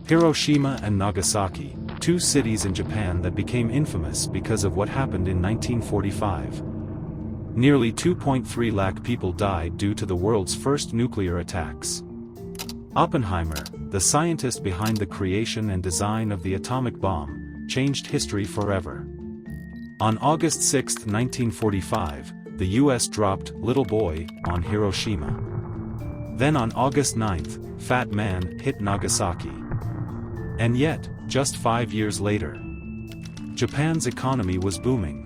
Hiroshima and Nagasaki, two cities in Japan that became infamous because of what happened in 1945. Nearly 2.3 lakh people died due to the world's first nuclear attacks. Oppenheimer, the scientist behind the creation and design of the atomic bomb, changed history forever. On August 6, 1945, the US dropped Little Boy on Hiroshima. Then on August 9th, Fat Man hit Nagasaki. And yet, just 5 years later, Japan's economy was booming.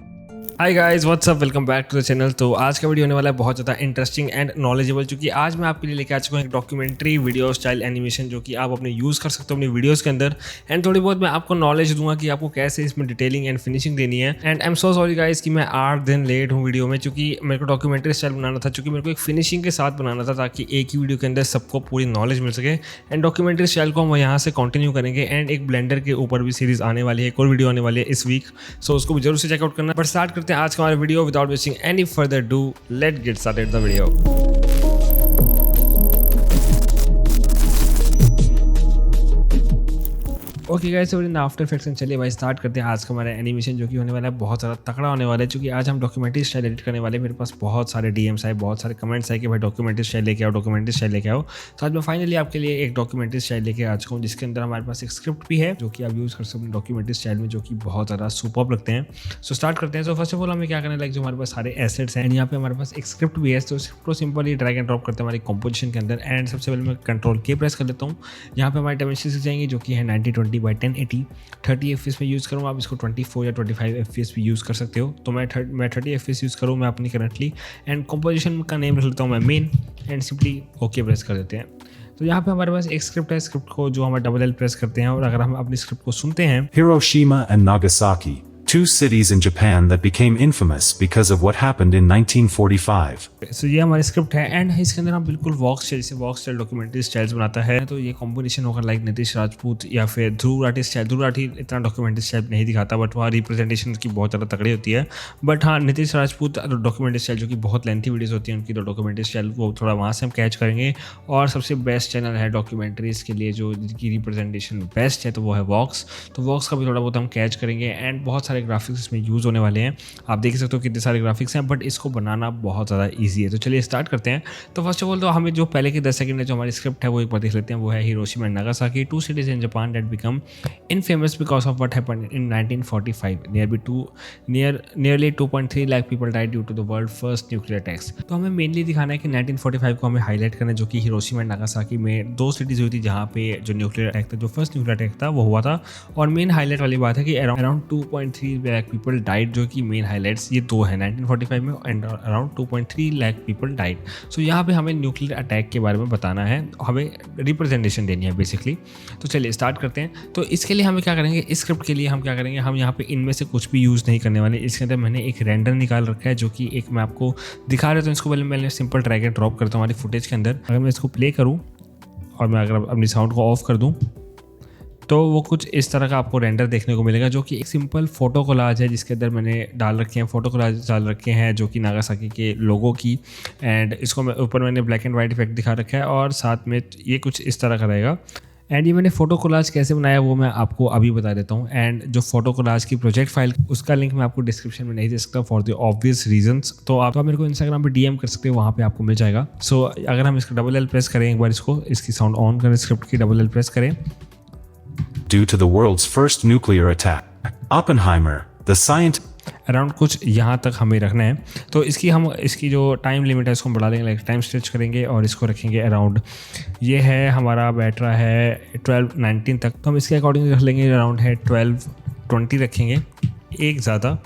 Hi guys what's up, welcome back to the channel. तो आज का video होने वाला है बहुत ज़्यादा interesting and knowledgeable, क्योंकि आज मैं आपके लिए लेके आ चुका हूँ एक डॉक्यूमेंट्री वीडियो स्टाइल एनिमेशन जो कि आप अपने यूज़ कर सकते हो अपनी वीडियोस के अंदर। एंड थोड़ी बहुत मैं आपको नॉलेज दूंगा कि आपको कैसे इसमें डिटेलिंग एंड फिनिशिंग देनी है। And I am so sorry guys कि मैं 8 दिन लेट हूँ वीडियो में, क्योंकि मेरे को डॉक्यूमेंट्री स्टाइल बनाना था, क्योंकि मेरे को एक फिनिशिंग के साथ बनाना था ताकि एक ही वीडियो के अंदर सबको पूरी नॉलेज मिल सके। एंड डॉक्यूमेंट्री स्टाइल को हम यहाँ से कंटिन्यू करेंगे। एंड एक ब्लेंडर के ऊपर भी सीरीज़ आने वाली है, एक और वीडियो आने वाली है इस वीक, सो उसको भी जरूर से चेकआउट करना। बट स्टार्ट करते हैं आज का हमारा video. Without wasting any further ado, let's get started the video. Okay guys, in after effects and चलिए भाई स्टार्ट करते हैं आज का हमारा एनिमेशन जो कि होने वाला है बहुत ज़्यादा तगड़ा होने वाला है, क्योंकि आज हम डॉक्यूमेंट्री स्टाइल एडिट करने वाले हैं। मेरे पास बहुत सारे डीएम्स आए, बहुत सारे कमेंट्स आए कि भाई डॉक्यूमेंट्री स्टाइल लेके आओ, डॉक्यूमेंट्री स्टाइल लेके आओ। तो आज मैं फाइनली आपके लिए एक डॉक्यूमेंट्री स्टाइल लेके आ चुका हूँ, जिसके अंदर हमारे पास एक स्क्रिप्ट भी है जो कि आप यूज़ कर सकते हैं डॉक्यूमेंट्री स्टाइल में, जो कि बहुत ज़्यादा सुपर्ब लगते हैं। सो स्टार्ट करते हैं। सो फर्स्ट ऑफ ऑल हमें क्या करना है, लाइक जो हमारे पास सारे एसेट्स हैं, यहाँ पे हमारे पास एक स्क्रिप्ट भी है। तो स्क्रिप्ट को सिंपली ड्रैग एंड ड्रॉप करते हैं हमारी कंपोजिशन के अंदर। एंड सबसे पहले मैं कंट्रोल के प्रेस कर लेता हूँ। यहाँ पे हमारे डायमेंशन जाएंगे जो कि है 1920x1080 30 FPS में यूज़ करूँ। आप इसको 24 या 25 FPS भी यूज़ कर सकते हो। तो मैं 30 FPS यूज़ करूँ मैं अपनी करंटली। एंड कंपोजिशन का नेम रख लेता हूँ मैं main, and simply okay press कर देते हैं। तो यहाँ पे हमारे पास एक स्क्रिप्ट है, स्क्रिप्ट को जो हम डबल एल प्रेस करते हैं, और अगर हम अपनी स्क्रिप्ट को सुनते हैं, Hiroshima and Nagasaki, two cities in Japan that became infamous because of what happened in 1945. तो ये हमारी स्क्रिप्ट है। एंड इसके अंदर हम बिल्कुल वॉक स्टाइल से वॉक स्टाइल डॉक्यूमेंट्री स्टाइल्स बनाता है। तो ये कॉम्बिनेशन होगा लाइक नीतीश राजपूत या फिर ध्रुव राठी स्टाइल। ध्रुव राठी इतना डॉक्यूमेंट्री स्टाइल नहीं दिखाता, बट वहाँ रिप्रेजेंटेशन की बहुत ज़्यादा तगड़ी होती है। बट हाँ, नीतीश राजपूत डॉक्यूमेंट्री स्टाइल जो कि बहुत लेंथी वीडियोज़ होती हैं उनकी, तो डॉक्यूमेंट्री स्टाइल वो थोड़ा वहाँ से हम कैच करेंगे। और सबसे बेस्ट चैनल है डॉक्यूमेंट्रीज़ के लिए जो जिनकी रिप्रेजेंटेशन बेस्ट है, तो वो है वॉक्स। तो वॉक्स का भी थोड़ा बहुत हम कैच करेंगे। एंड बहुत सारे ग्राफिक्स इसमें यूज़ होने वाले हैं, आप देख सकते हो कितने सारे ग्राफिक्स हैं, बट इसको बनाना बहुत ज़्यादा ईजी है। तो चलिए स्टार्ट करते हैं। तो फर्स्ट ऑफ ऑल तो हमें जो पहले के 10 सेकंड में जो हमारी स्क्रिप्ट है वो एक बार देख लेते हैं। वो है Hiroshima and Nagasaki, two cities in Japan that become infamous because of what happened in 1945। Nearly 2.3 lakh people died due to the world first nuclear attacks. तो हमें मेनली दिखाना है कि 1945 को हमें हाईलाइट करना है, जो कि हिरोशिमा एंड नागासाकी में 2 सिटीज़ हुई थी जहाँ पे जो न्यूक्लियर अटैक था, जो फर्स्ट न्यूक्लियर अटैक था वो हुआ था। और मेन हाईलाइट वाली बात है कि अराउंड 2.3 लाख पीपल डाइड, जो कि मेन हाईलाइट्स ये 2 है 1945 में, and around 2.3 lakh people died. So यहाँ पे हमें न्यूक्लियर अटैक के बारे में बताना है, हमें रिप्रेजेंटेशन देनी है बेसिकली। तो चलिए स्टार्ट करते हैं। तो इसके लिए हमें क्या करेंगे, इस स्क्रिप्ट के लिए हम क्या करेंगे, हम यहाँ पे इनमें से कुछ भी यूज़ नहीं करने वाले। इसके अंदर मैंने एक रेंडर निकाल रखा है, जो कि एक मैं आपको दिखा रहा हूँ। इसको पहले मैं सिंपल ड्रैग एंड ड्रॉप करता हूँ हमारी फुटेज के अंदर। अगर मैं इसको प्ले करूँ और मैं अगर अपनी साउंड को ऑफ कर दूँ, तो वो कुछ इस तरह का आपको रेंडर देखने को मिलेगा, जो कि एक सिंपल फोटो कोलाज है, जिसके अंदर मैंने डाल रखे हैं फोटो कोलाज डाल रखे हैं जो कि नागासाकी के लोगों की। एंड इसको मैं ऊपर मैंने ब्लैक एंड वाइट इफेक्ट दिखा रखा है, और साथ में ये कुछ इस तरह का रहेगा। एंड ये मैंने फोटो कोलाज कैसे बनाया वो मैं आपको अभी बता देता हूँ। एंड जो फोटो कोलाज की प्रोजेक्ट फाइल, उसका लिंक मैं आपको डिस्क्रिप्शन में नहीं दे सकता फॉर द ऑब्वियस रीजंस। तो आप मेरे को इंस्टाग्राम पे डीएम कर सकते हो, वहाँ पे आपको मिल जाएगा। सो अगर हम इसका डबल एल प्रेस करें एक बार, इसकी साउंड ऑन करें, स्क्रिप्ट की डबल एल प्रेस करें। Due to the world's first nuclear attack, Oppenheimer, the scientist around कुछ यहाँ तक हमें रखना है। तो इसकी जो टाइम लिमिट है इसको हम बढ़ा देंगे, लाइक टाइम स्ट्रेच करेंगे और इसको रखेंगे अराउंड, ये है हमारा बैठ रहा है 12-19 तक। तो हम इसके अकॉर्डिंग रख लेंगे अराउंड है 12-20 रखेंगे, एक ज़्यादा।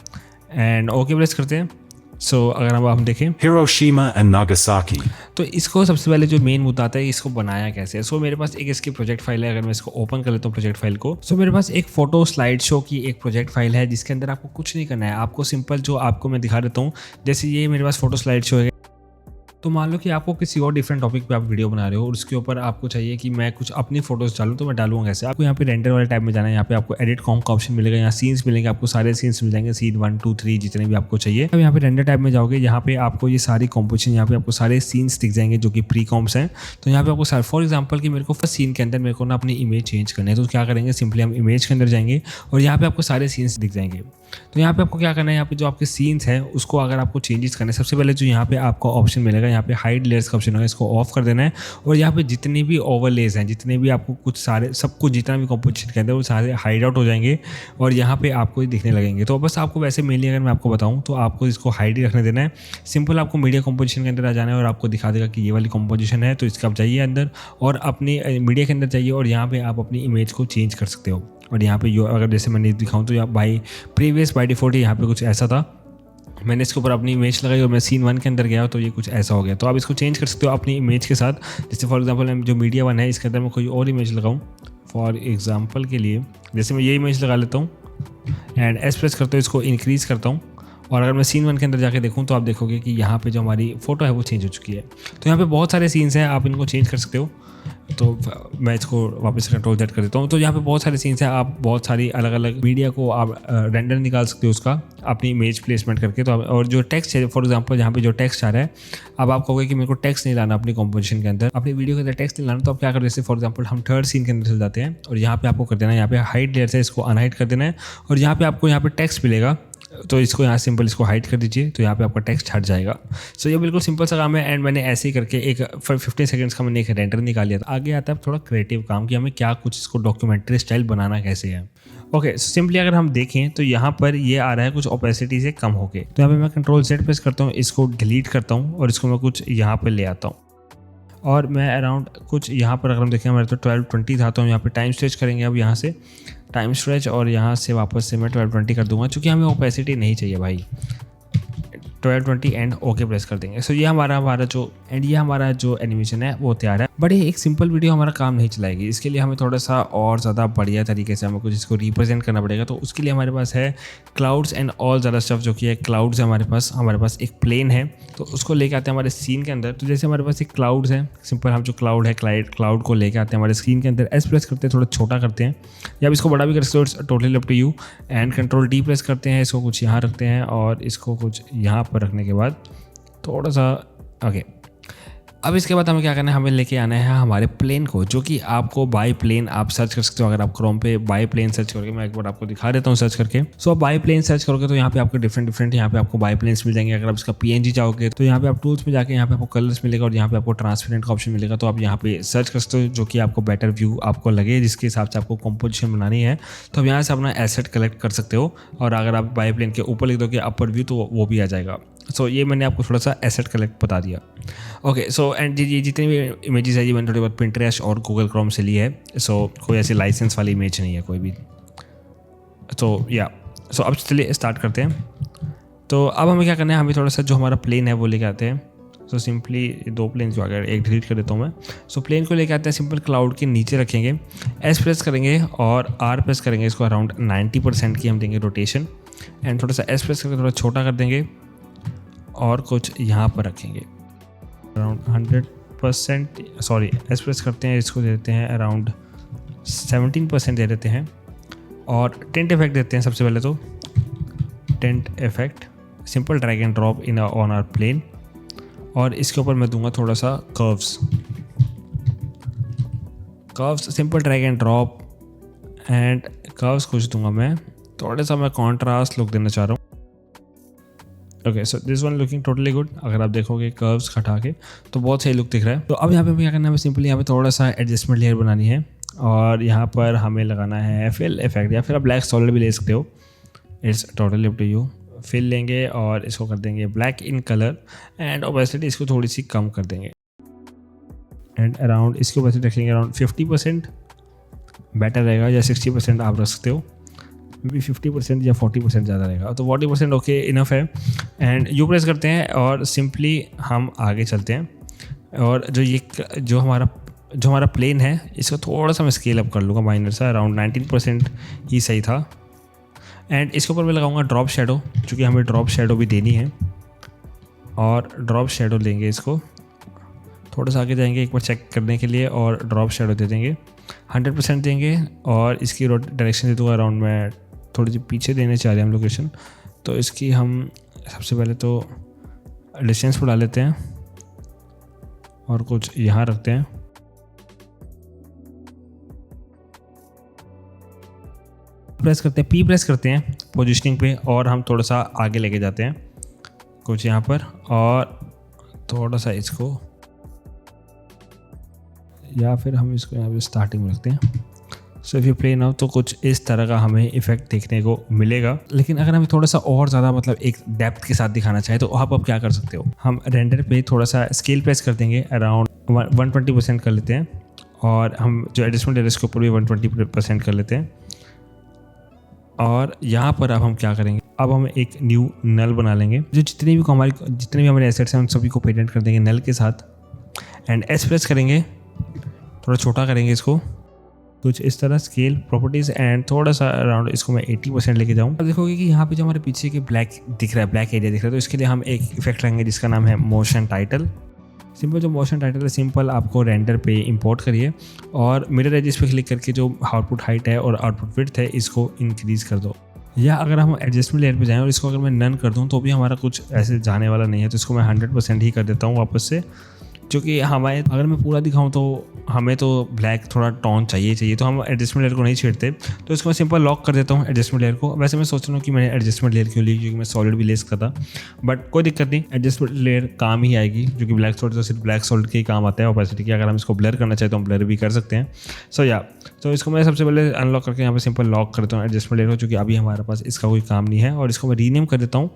एंड ओके प्रेस करते हैं। सो अगर हम देखें Hiroshima and Nagasaki, तो इसको सबसे पहले जो मेन मुद्दा आता है इसको बनाया कैसे है। सो मेरे पास एक इसकी प्रोजेक्ट फाइल है। अगर मैं इसको ओपन कर लेता हूँ प्रोजेक्ट फाइल को, सो मेरे पास एक फोटो स्लाइड शो की एक प्रोजेक्ट फाइल है, जिसके अंदर आपको कुछ नहीं करना है। आपको सिंपल जो आपको मैं दिखा देता हूँ, जैसे ये मेरे पास फोटो स्लाइड शो है। तो मान लो कि आपको किसी और डिफरेंट टॉपिक पे आप वीडियो बना रहे हो और उसके ऊपर आपको चाहिए कि मैं कुछ अपनी फोटोज डालूँ, तो मैं डालूंगा कैसे? आपको यहाँ पे रेंडर वाले टैब में जाना है, यहाँ पे आपको एडिट कॉम का ऑप्शन मिलेगा, यहाँ सीन्स मिलेंगे, आपको सारे सीन्स मिल जाएंगे, सीन 1 2 3 जितने भी आपको चाहिए। अब यहाँ पे रेंडर टैब में जाओगे, यहाँ पे आपको ये सारी कॉम्पोजिशन, यहाँ पे आपको सारे सीन्स दिख जाएंगे जो कि प्री कॉम्स हैं। तो यहाँ पे आपको फॉर एग्जाम्पल कि मेरे को फर्स्ट सीन के अंदर मेरे को ना अपनी इमेज चेंज करनी है, तो क्या करेंगे, सिंपली हम इमेज के अंदर जाएंगे और यहाँ पे आपको सारे सीन्स दिख जाएंगे। तो यहाँ पे आपको क्या करना है, यहाँ पे जो आपके सीन्स हैं उसको अगर आपको चेंजेस करना है, सबसे पहले जो यहाँ पे आपको ऑप्शन मिलेगा, यहाँ पे हाइड लेयर्स का ऑप्शन होगा, इसको ऑफ कर देना है और यहाँ पे जितने भी ओवरलेज हैं, जितने भी आपको कुछ सारे सब कुछ जितना भी कंपोजिशन के अंदर वो सारे हाइड आउट हो जाएंगे और यहाँ पे आपको ही दिखने लगेंगे। तो बस आपको वैसे मेनली अगर मैं आपको बताऊँ तो आपको इसको हाइड ही रखने देना है। सिंपल आपको मीडिया कंपोजिशन के अंदर आ जाना है और आपको दिखा देगा कि ये वाली कंपोजिशन है, तो इसका आप जाइए अंदर और अपनी मीडिया के अंदर जाइए और यहाँ पे आप अपनी इमेज को चेंज कर सकते हो। और यहाँ पे जो अगर जैसे मैंने दिखाऊँ तो यहाँ बाई डिफ़ॉल्ट यहाँ पे कुछ ऐसा था, मैंने इसके ऊपर अपनी इमेज लगाई और मैं सीन 1 के अंदर गया तो ये कुछ ऐसा हो गया। तो आप इसको चेंज कर सकते हो अपनी इमेज के साथ। जैसे फॉर एग्जांपल जो मीडिया 1 है इसके अंदर मैं कोई और इमेज लगाऊं, फॉर एग्जांपल के लिए जैसे मैं ये इमेज लगा लेता हूँ एंड एस प्रेस करता हूँ, इसको इंक्रीज़ करता हूँ और अगर मैं सीन 1 के अंदर जाके देखूँ तो आप देखोगे कि यहाँ पे जो हमारी फ़ोटो है वो चेंज हो चुकी है। तो यहाँ पे बहुत सारे सीन्स हैं, आप इनको चेंज कर सकते हो। तो मैं इसको वापस कंट्रोल Z कर देता हूँ। तो यहाँ पे बहुत सारे सीन्स हैं, आप बहुत सारी अलग अलग मीडिया को आप रेंडर निकाल सकते हो उसका अपनी इमेज प्लेसमेंट करके। तो और जो टेक्स्ट है, फॉर एग्जांपल यहाँ पे जो टेक्स्ट आ रहा है, अब आप कहोगे कि मेरे को टेक्स्ट नहीं लाना अपनी कंपोजिशन के अंदर, अपनी वीडियो के अंदर टेक्स्ट नहीं लाना, तो आप क्या करें, जैसे फॉर एग्जांपल हम थर्ड सीन के अंदर चल जाते हैं और यहाँ पे आपको कर देना है, यहाँ पे हाइड लेयर है इसको अनहाइड कर देना है और यहाँ पे आपको यहाँ पे टेक्स्ट मिलेगा, तो इसको यहाँ सिंपल इसको हाइड कर दीजिए, तो यहाँ पे आपका टेक्स्ट हट जाएगा। सो ये बिल्कुल सिंपल सा काम है एंड मैंने ऐसे ही करके एक 15 सेकंड्स का मैंने एक रेंडर निकाल लिया था। आगे आता है थोड़ा क्रिएटिव काम कि हमें क्या कुछ इसको डॉक्यूमेंट्री स्टाइल बनाना कैसे है। ओके, सो सिंपली अगर हम देखें तो यहाँ पर ये आ रहा है कुछ ओपेसिटी से कम होके, तो यहाँ पे मैं कंट्रोल Z प्रेस करता हूँ, इसको डिलीट करता हूँ और इसको मैं कुछ यहाँ पर ले आता हूँ और मैं अराउंड कुछ यहाँ पर अगर हम देखें हमारे तो 1220 था, तो हम यहाँ पे टाइम स्ट्रेच करेंगे। अब यहाँ से टाइम स्ट्रेच और यहाँ से वापस से मैं 1220 कर दूंगा, क्योंकि हमें ओपेसिटी नहीं चाहिए भाई। 1220 एंड ओके प्रेस कर देंगे। सो ये हमारा जो एनिमेशन है वो तैयार है। बट एक सिंपल वीडियो हमारा काम नहीं चलाएगी, इसके लिए हमें थोड़ा सा और ज़्यादा बढ़िया तरीके से हमें कुछ इसको रिप्रेजेंट करना पड़ेगा। तो उसके लिए हमारे पास है क्लाउड्स एंड ऑल ज़्यादा स्टफ, जो कि है क्लाउड्स है हमारे पास एक प्लेन है, तो उसको लेके आते हैं हमारे सीन के अंदर। तो जैसे हमारे पास एक क्लाउड्स है, सिंपल हम जो क्लाउड है क्लाउड को लेके आते हैं हमारे स्क्रीन के अंदर, एस प्रेस करते हैं, थोड़ा छोटा करते हैं या इसको बड़ा भी कर सकते हो, totally up to you, and control D press करते हैं, इसको कुछ यहाँ रखते हैं और इसको कुछ यहाँ पर रखने के बाद थोड़ा सा ओके। अब इसके बाद हमें क्या करना है, हमें लेके आना है हमारे प्लेन को, जो कि आपको बाय प्लेन आप सर्च कर सकते हो। अगर आप क्रोम पे बाय प्लेन सर्च करके, मैं एक बार आपको दिखा देता हूँ सर्च करके। सो आप बाय प्लेन सर्च करोगे तो यहाँ पे आपको डिफरेंट यहाँ पे आपको बाय प्लेन्स मिल जाएंगे। अगर आप इसका PNG चाहोगे तो यहाँ पे आप टूल्स में जाके यहाँ पे आपको कलर्स मिलेगा और यहाँ पे आपको ट्रांसपेरेंट का ऑप्शन मिलेगा। तो आप यहाँ पे सर्च कर सकते हो जो कि आपको बेटर व्यू आपको लगे, जिसके हिसाब से आपको कंपोजिशन बनानी है। तो आप यहाँ से अपना एसेट कलेक्ट कर सकते हो और अगर आप बाय प्लेन के ऊपर लिख दोगे अपर व्यू तो वो भी आ जाएगा। सो ये मैंने आपको थोड़ा सा एसेट कलेक्ट बता दिया। ओके, सो एंड ये जितनी भी इमेजेस है ये मैंने थोड़ी बहुत पिंटरेस्ट और गूगल क्रोम से ली है। सो कोई ऐसी लाइसेंस वाली इमेज नहीं है कोई भी। सो अब चलिए स्टार्ट करते हैं। तो अब हमें क्या करना है, हमें थोड़ा सा जो हमारा प्लेन है वो लेके आते हैं। सो सिंपली 2 प्लेन जो अगर एक डिलीट कर देता हूँ मैं। सो प्लेन को लेके आते हैं, सिंपल क्लाउड के नीचे रखेंगे, एस प्रेस करेंगे और R प्रेस करेंगे, इसको अराउंड 90% की हम देंगे रोटेशन एंड थोड़ा सा एस प्रेस करके थोड़ा छोटा कर देंगे और कुछ यहाँ पर रखेंगे अराउंड 100%, सॉरी एस प्रेस करते हैं, इसको देते हैं अराउंड 17% दे देते हैं और टेंट इफेक्ट देते हैं। सबसे पहले तो tint effect, simple drag and drop in on our plane और इसके ऊपर मैं दूंगा थोड़ा सा curves, simple drag and drop and curves कुछ दूंगा मैं, थोड़ा सा मैं कॉन्ट्रास्ट लुक देना चाह रहा हूँ। Okay, so this one looking totally good. अगर आप देखोगे कर्व्स हटा के तो बहुत सही लुक दिख रहा है। तो अब यहाँ पे क्या करना है, सिंपली यहाँ पे थोड़ा सा एडजस्टमेंट लेयर बनानी है और यहाँ पर हमें लगाना है फिल इफेक्ट या फिर आप ब्लैक सॉलिड भी ले सकते हो, it's totally up to you. Fill लेंगे और इसको कर देंगे black in colour and opacity इसको थोड़ी सी कम कर देंगे एंड अराउंड इसकी ओपेसिटी रखेंगे अराउंड 50%, बेटर रहेगा, या 60% आप रख सकते हो, भी 50% या 40% ज़्यादा रहेगा। तो 40% ओके इनफ है एंड यू प्रेस करते हैं और सिंपली हम आगे चलते हैं। और जो हमारा प्लेन है इसको थोड़ा सा मैं स्केल अप कर लूँगा, माइनर सा, अराउंड 19% ही सही था। एंड इसके ऊपर मैं लगाऊंगा ड्रॉप शेडो, क्योंकि हमें ड्रॉप शेडो भी देनी है और ड्रॉप शेडो लेंगे इसको थोड़ा सा आगे जाएंगे एक बार चेक करने के लिए और ड्रॉप शैडो दे देंगे, 100% देंगे और इसकी डायरेक्शन दे दूँगा अराउंड, मैं थोड़ी सी पीछे देने चाह रहे हैं हम लोकेशन, तो इसकी हम सबसे पहले तो डिस्टेंस बढ़ा लेते हैं और कुछ यहाँ रखते हैं। पी प्रेस करते हैं पोजीशनिंग पे और हम थोड़ा सा आगे लेके जाते हैं कुछ यहाँ पर और थोड़ा सा इसको, या फिर हम इसको यहाँ पे स्टार्टिंग में रखते हैं। सो इफ़ यू प्ले नाउ तो कुछ इस तरह का हमें इफेक्ट देखने को मिलेगा। लेकिन अगर हमें थोड़ा सा और ज़्यादा मतलब एक डेप्थ के साथ दिखाना चाहे तो आप अब क्या कर सकते हो, हम रेंडर पे थोड़ा सा स्केल प्रेस कर देंगे, अराउंड 120% कर लेते हैं और हम जो एडजस्टमेंट है इसके ऊपर भी 120% कर लेते हैं। और यहाँ पर अब हम क्या करेंगे, अब हम एक न्यू नल बना लेंगे, जो जितने भी हमारे एसेट्स हैं उन सभी को पेटेंट कर देंगे नल के साथ एंड एस प्रेस करेंगे, थोड़ा छोटा करेंगे इसको कुछ इस तरह, स्केल प्रॉपर्टीज़ एंड थोड़ा सा अराउंड इसको मैं 80% लेके जाऊँ। अब देखोगे कि यहाँ पे जो हमारे पीछे के ब्लैक दिख रहा है, ब्लैक एरिया दिख रहा है, तो इसके लिए हम एक इफेक्ट लेंगे जिसका नाम है मोशन टाइटल। सिंपल जो मोशन टाइटल है, सिंपल आपको रेंडर पे इंपोर्ट करिए और मिरर एजेस पे क्लिक करके जो आउटपुट हाइट है और आउटपुट विड्थ है इसको इंक्रीज़ कर दो। या अगर हम एडजस्टमेंट लेयर पे जाएं और इसको अगर मैं नन कर दूं तो भी हमारा कुछ ऐसे जाने वाला नहीं है, तो इसको मैं 100% ही कर देता हूँ वापस से, क्योंकि हमारे अगर मैं पूरा दिखाऊं तो हमें तो ब्लैक थोड़ा टोन चाहिए, तो हम एडजस्टमेंट लेयर को नहीं छेड़ते, तो इसको मैं सिंपल लॉक कर देता हूँ एडजस्टमेंट लेयर को। वैसे मैं सोच रहा हूँ कि मैंने एडजस्टमेंट लेयर क्यों ली, क्योंकि मैं सॉलिड भी ले सकता था, बट कोई दिक्कत नहीं, एडजस्टमेंट लेयर काम ही आएगी, क्योंकि ब्लैक सॉलिड तो सिर्फ ब्लैक सॉलिड के ही काम आता है ऑपेसिटी की। अगर हम इसको ब्लर करना चाहें तो हम ब्लर भी कर सकते हैं। तो इसको मैं सबसे पहले अनलॉक करके यहाँ पर सिंपल लॉक करता हूँ एडजस्टमेंट लेयर को, क्योंकि अभी हमारे पास इसका कोई काम नहीं है, और इसको मैं रीनेम कर देता हूँ।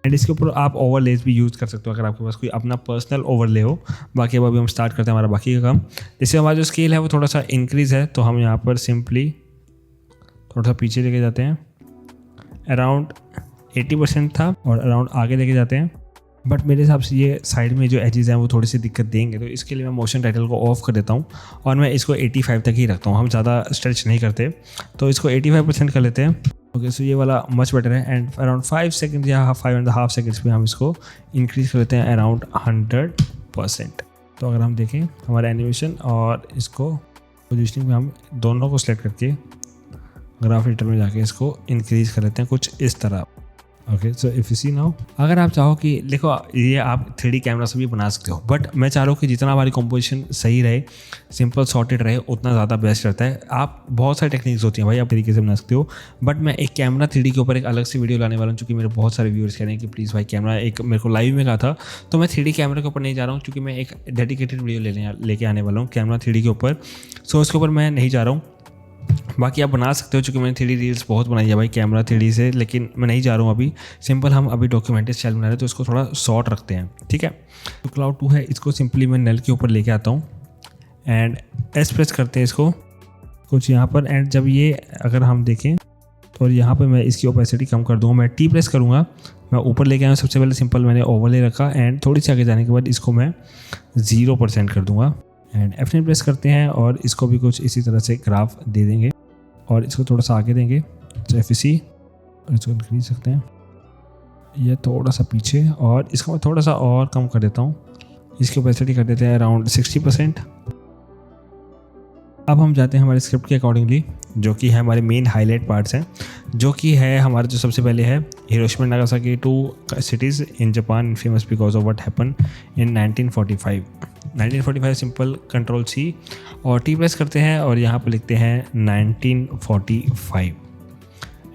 एंड इसके ऊपर आप ओवरलेज भी यूज़ कर सकते हो अगर आपके पास कोई अपना पर्सनल ओवरले हो। बाकी अब अभी हम स्टार्ट करते हैं हमारा बाकी का काम। जैसे हमारा जो स्केल है वो थोड़ा सा इंक्रीज़ है, तो हम यहाँ पर सिंपली थोड़ा सा पीछे लेके जाते हैं, अराउंड 80% था और अराउंड आगे लेके जाते हैं। बट मेरे हिसाब से ये साइड में जो एजेस हैं वो थोड़ी सी दिक्कत देंगे, तो इसके लिए मैं मोशन टाइटल को ऑफ कर देता हूँ और मैं इसको 85 तक ही रखता हूँ, हम ज़्यादा स्ट्रेच नहीं करते, तो इसको 85% कर लेते हैं। ओके, सो ये वाला मच बेटर है। एंड अराउंड 5 सेकेंड या 5.5 सेकेंड्स पे हम इसको इंक्रीज़ कर लेते हैं अराउंड 100%। तो अगर हम देखें हमारा एनिमेशन और इसको पोजिशनिंग में हम दोनों को सेलेक्ट करके ग्राफ एडिटर में जाके इसको इंक्रीज़ कर लेते हैं कुछ इस तरह। Okay, so if you see now, अगर आप चाहो कि देखो ये आप 3D कैमरा से भी बना सकते हो, बट मैं चाह रहा हूँ कि जितना हमारी कंपोजिशन सही रहे, सिंपल सॉर्टेड रहे, उतना ज़्यादा बेस्ट रहता है। आप बहुत सारी टेक्निक्स होती हैं भाई, आप तरीके से बना सकते हो, बट मैं एक कैमरा 3D के ऊपर एक अलग से वीडियो लाने वाला हूँ, क्योंकि मेरे बहुत सारे व्यूअर्स कह रहे हैं कि प्लीज़ भाई कैमरा, एक मेरे को लाइव में कहा था, तो मैं 3D कैमरा के ऊपर नहीं जा रहा हूँ, क्योंकि मैं एक डेडिकेटेड वीडियो लेके आने वाला हूँ कैमरा 3D के ऊपर। सो उसके ऊपर मैं नहीं जा रहा हूँ। बाकी आप बना सकते हो, चूँकि मैंने 3D रील्स बहुत बनाई है भाई कैमरा 3D से, लेकिन मैं नहीं जा रहा हूँ अभी। सिंपल हम अभी डॉक्यूमेंट्री स्टाइल बना रहे हैं, तो इसको थोड़ा शॉर्ट रखते हैं, ठीक है। तो क्लाउड 2 है, इसको सिंपली मैं नल के ऊपर लेके आता हूँ एंड एस प्रेस करते हैं इसको कुछ यहाँ पर। एंड जब ये अगर हम देखें तो यहाँ पर मैं इसकी ओपेसिटी कम कर दूँगा, मैं टी प्रेस करूँगा, मैं ऊपर लेके आया हूँ। सबसे पहले सिंपल मैंने ओवरले रखा एंड थोड़ी सी आगे जाने के बाद इसको मैं 0% कर दूँगा एंड F9 प्रेस करते हैं और इसको भी कुछ इसी तरह से ग्राफ दे देंगे और इसको थोड़ा सा आगे देंगे, तो FC, और इसको खरीद सकते हैं ये थोड़ा सा पीछे, और इसको मैं थोड़ा सा और कम कर देता हूँ, इसकी ओपेसिटी कर देते हैं अराउंड 60%। अब हम जाते हैं हमारे स्क्रिप्ट के अकॉर्डिंगली, जो कि है हमारे मेन हाईलाइट पार्ट्स हैं, जो कि है हमारा जो सबसे पहले है Hiroshima and Nagasaki, 2 cities in Japan famous because of what happen in 1945। Simple Ctrl+C और टी प्रेस करते हैं और यहाँ पर लिखते हैं 1945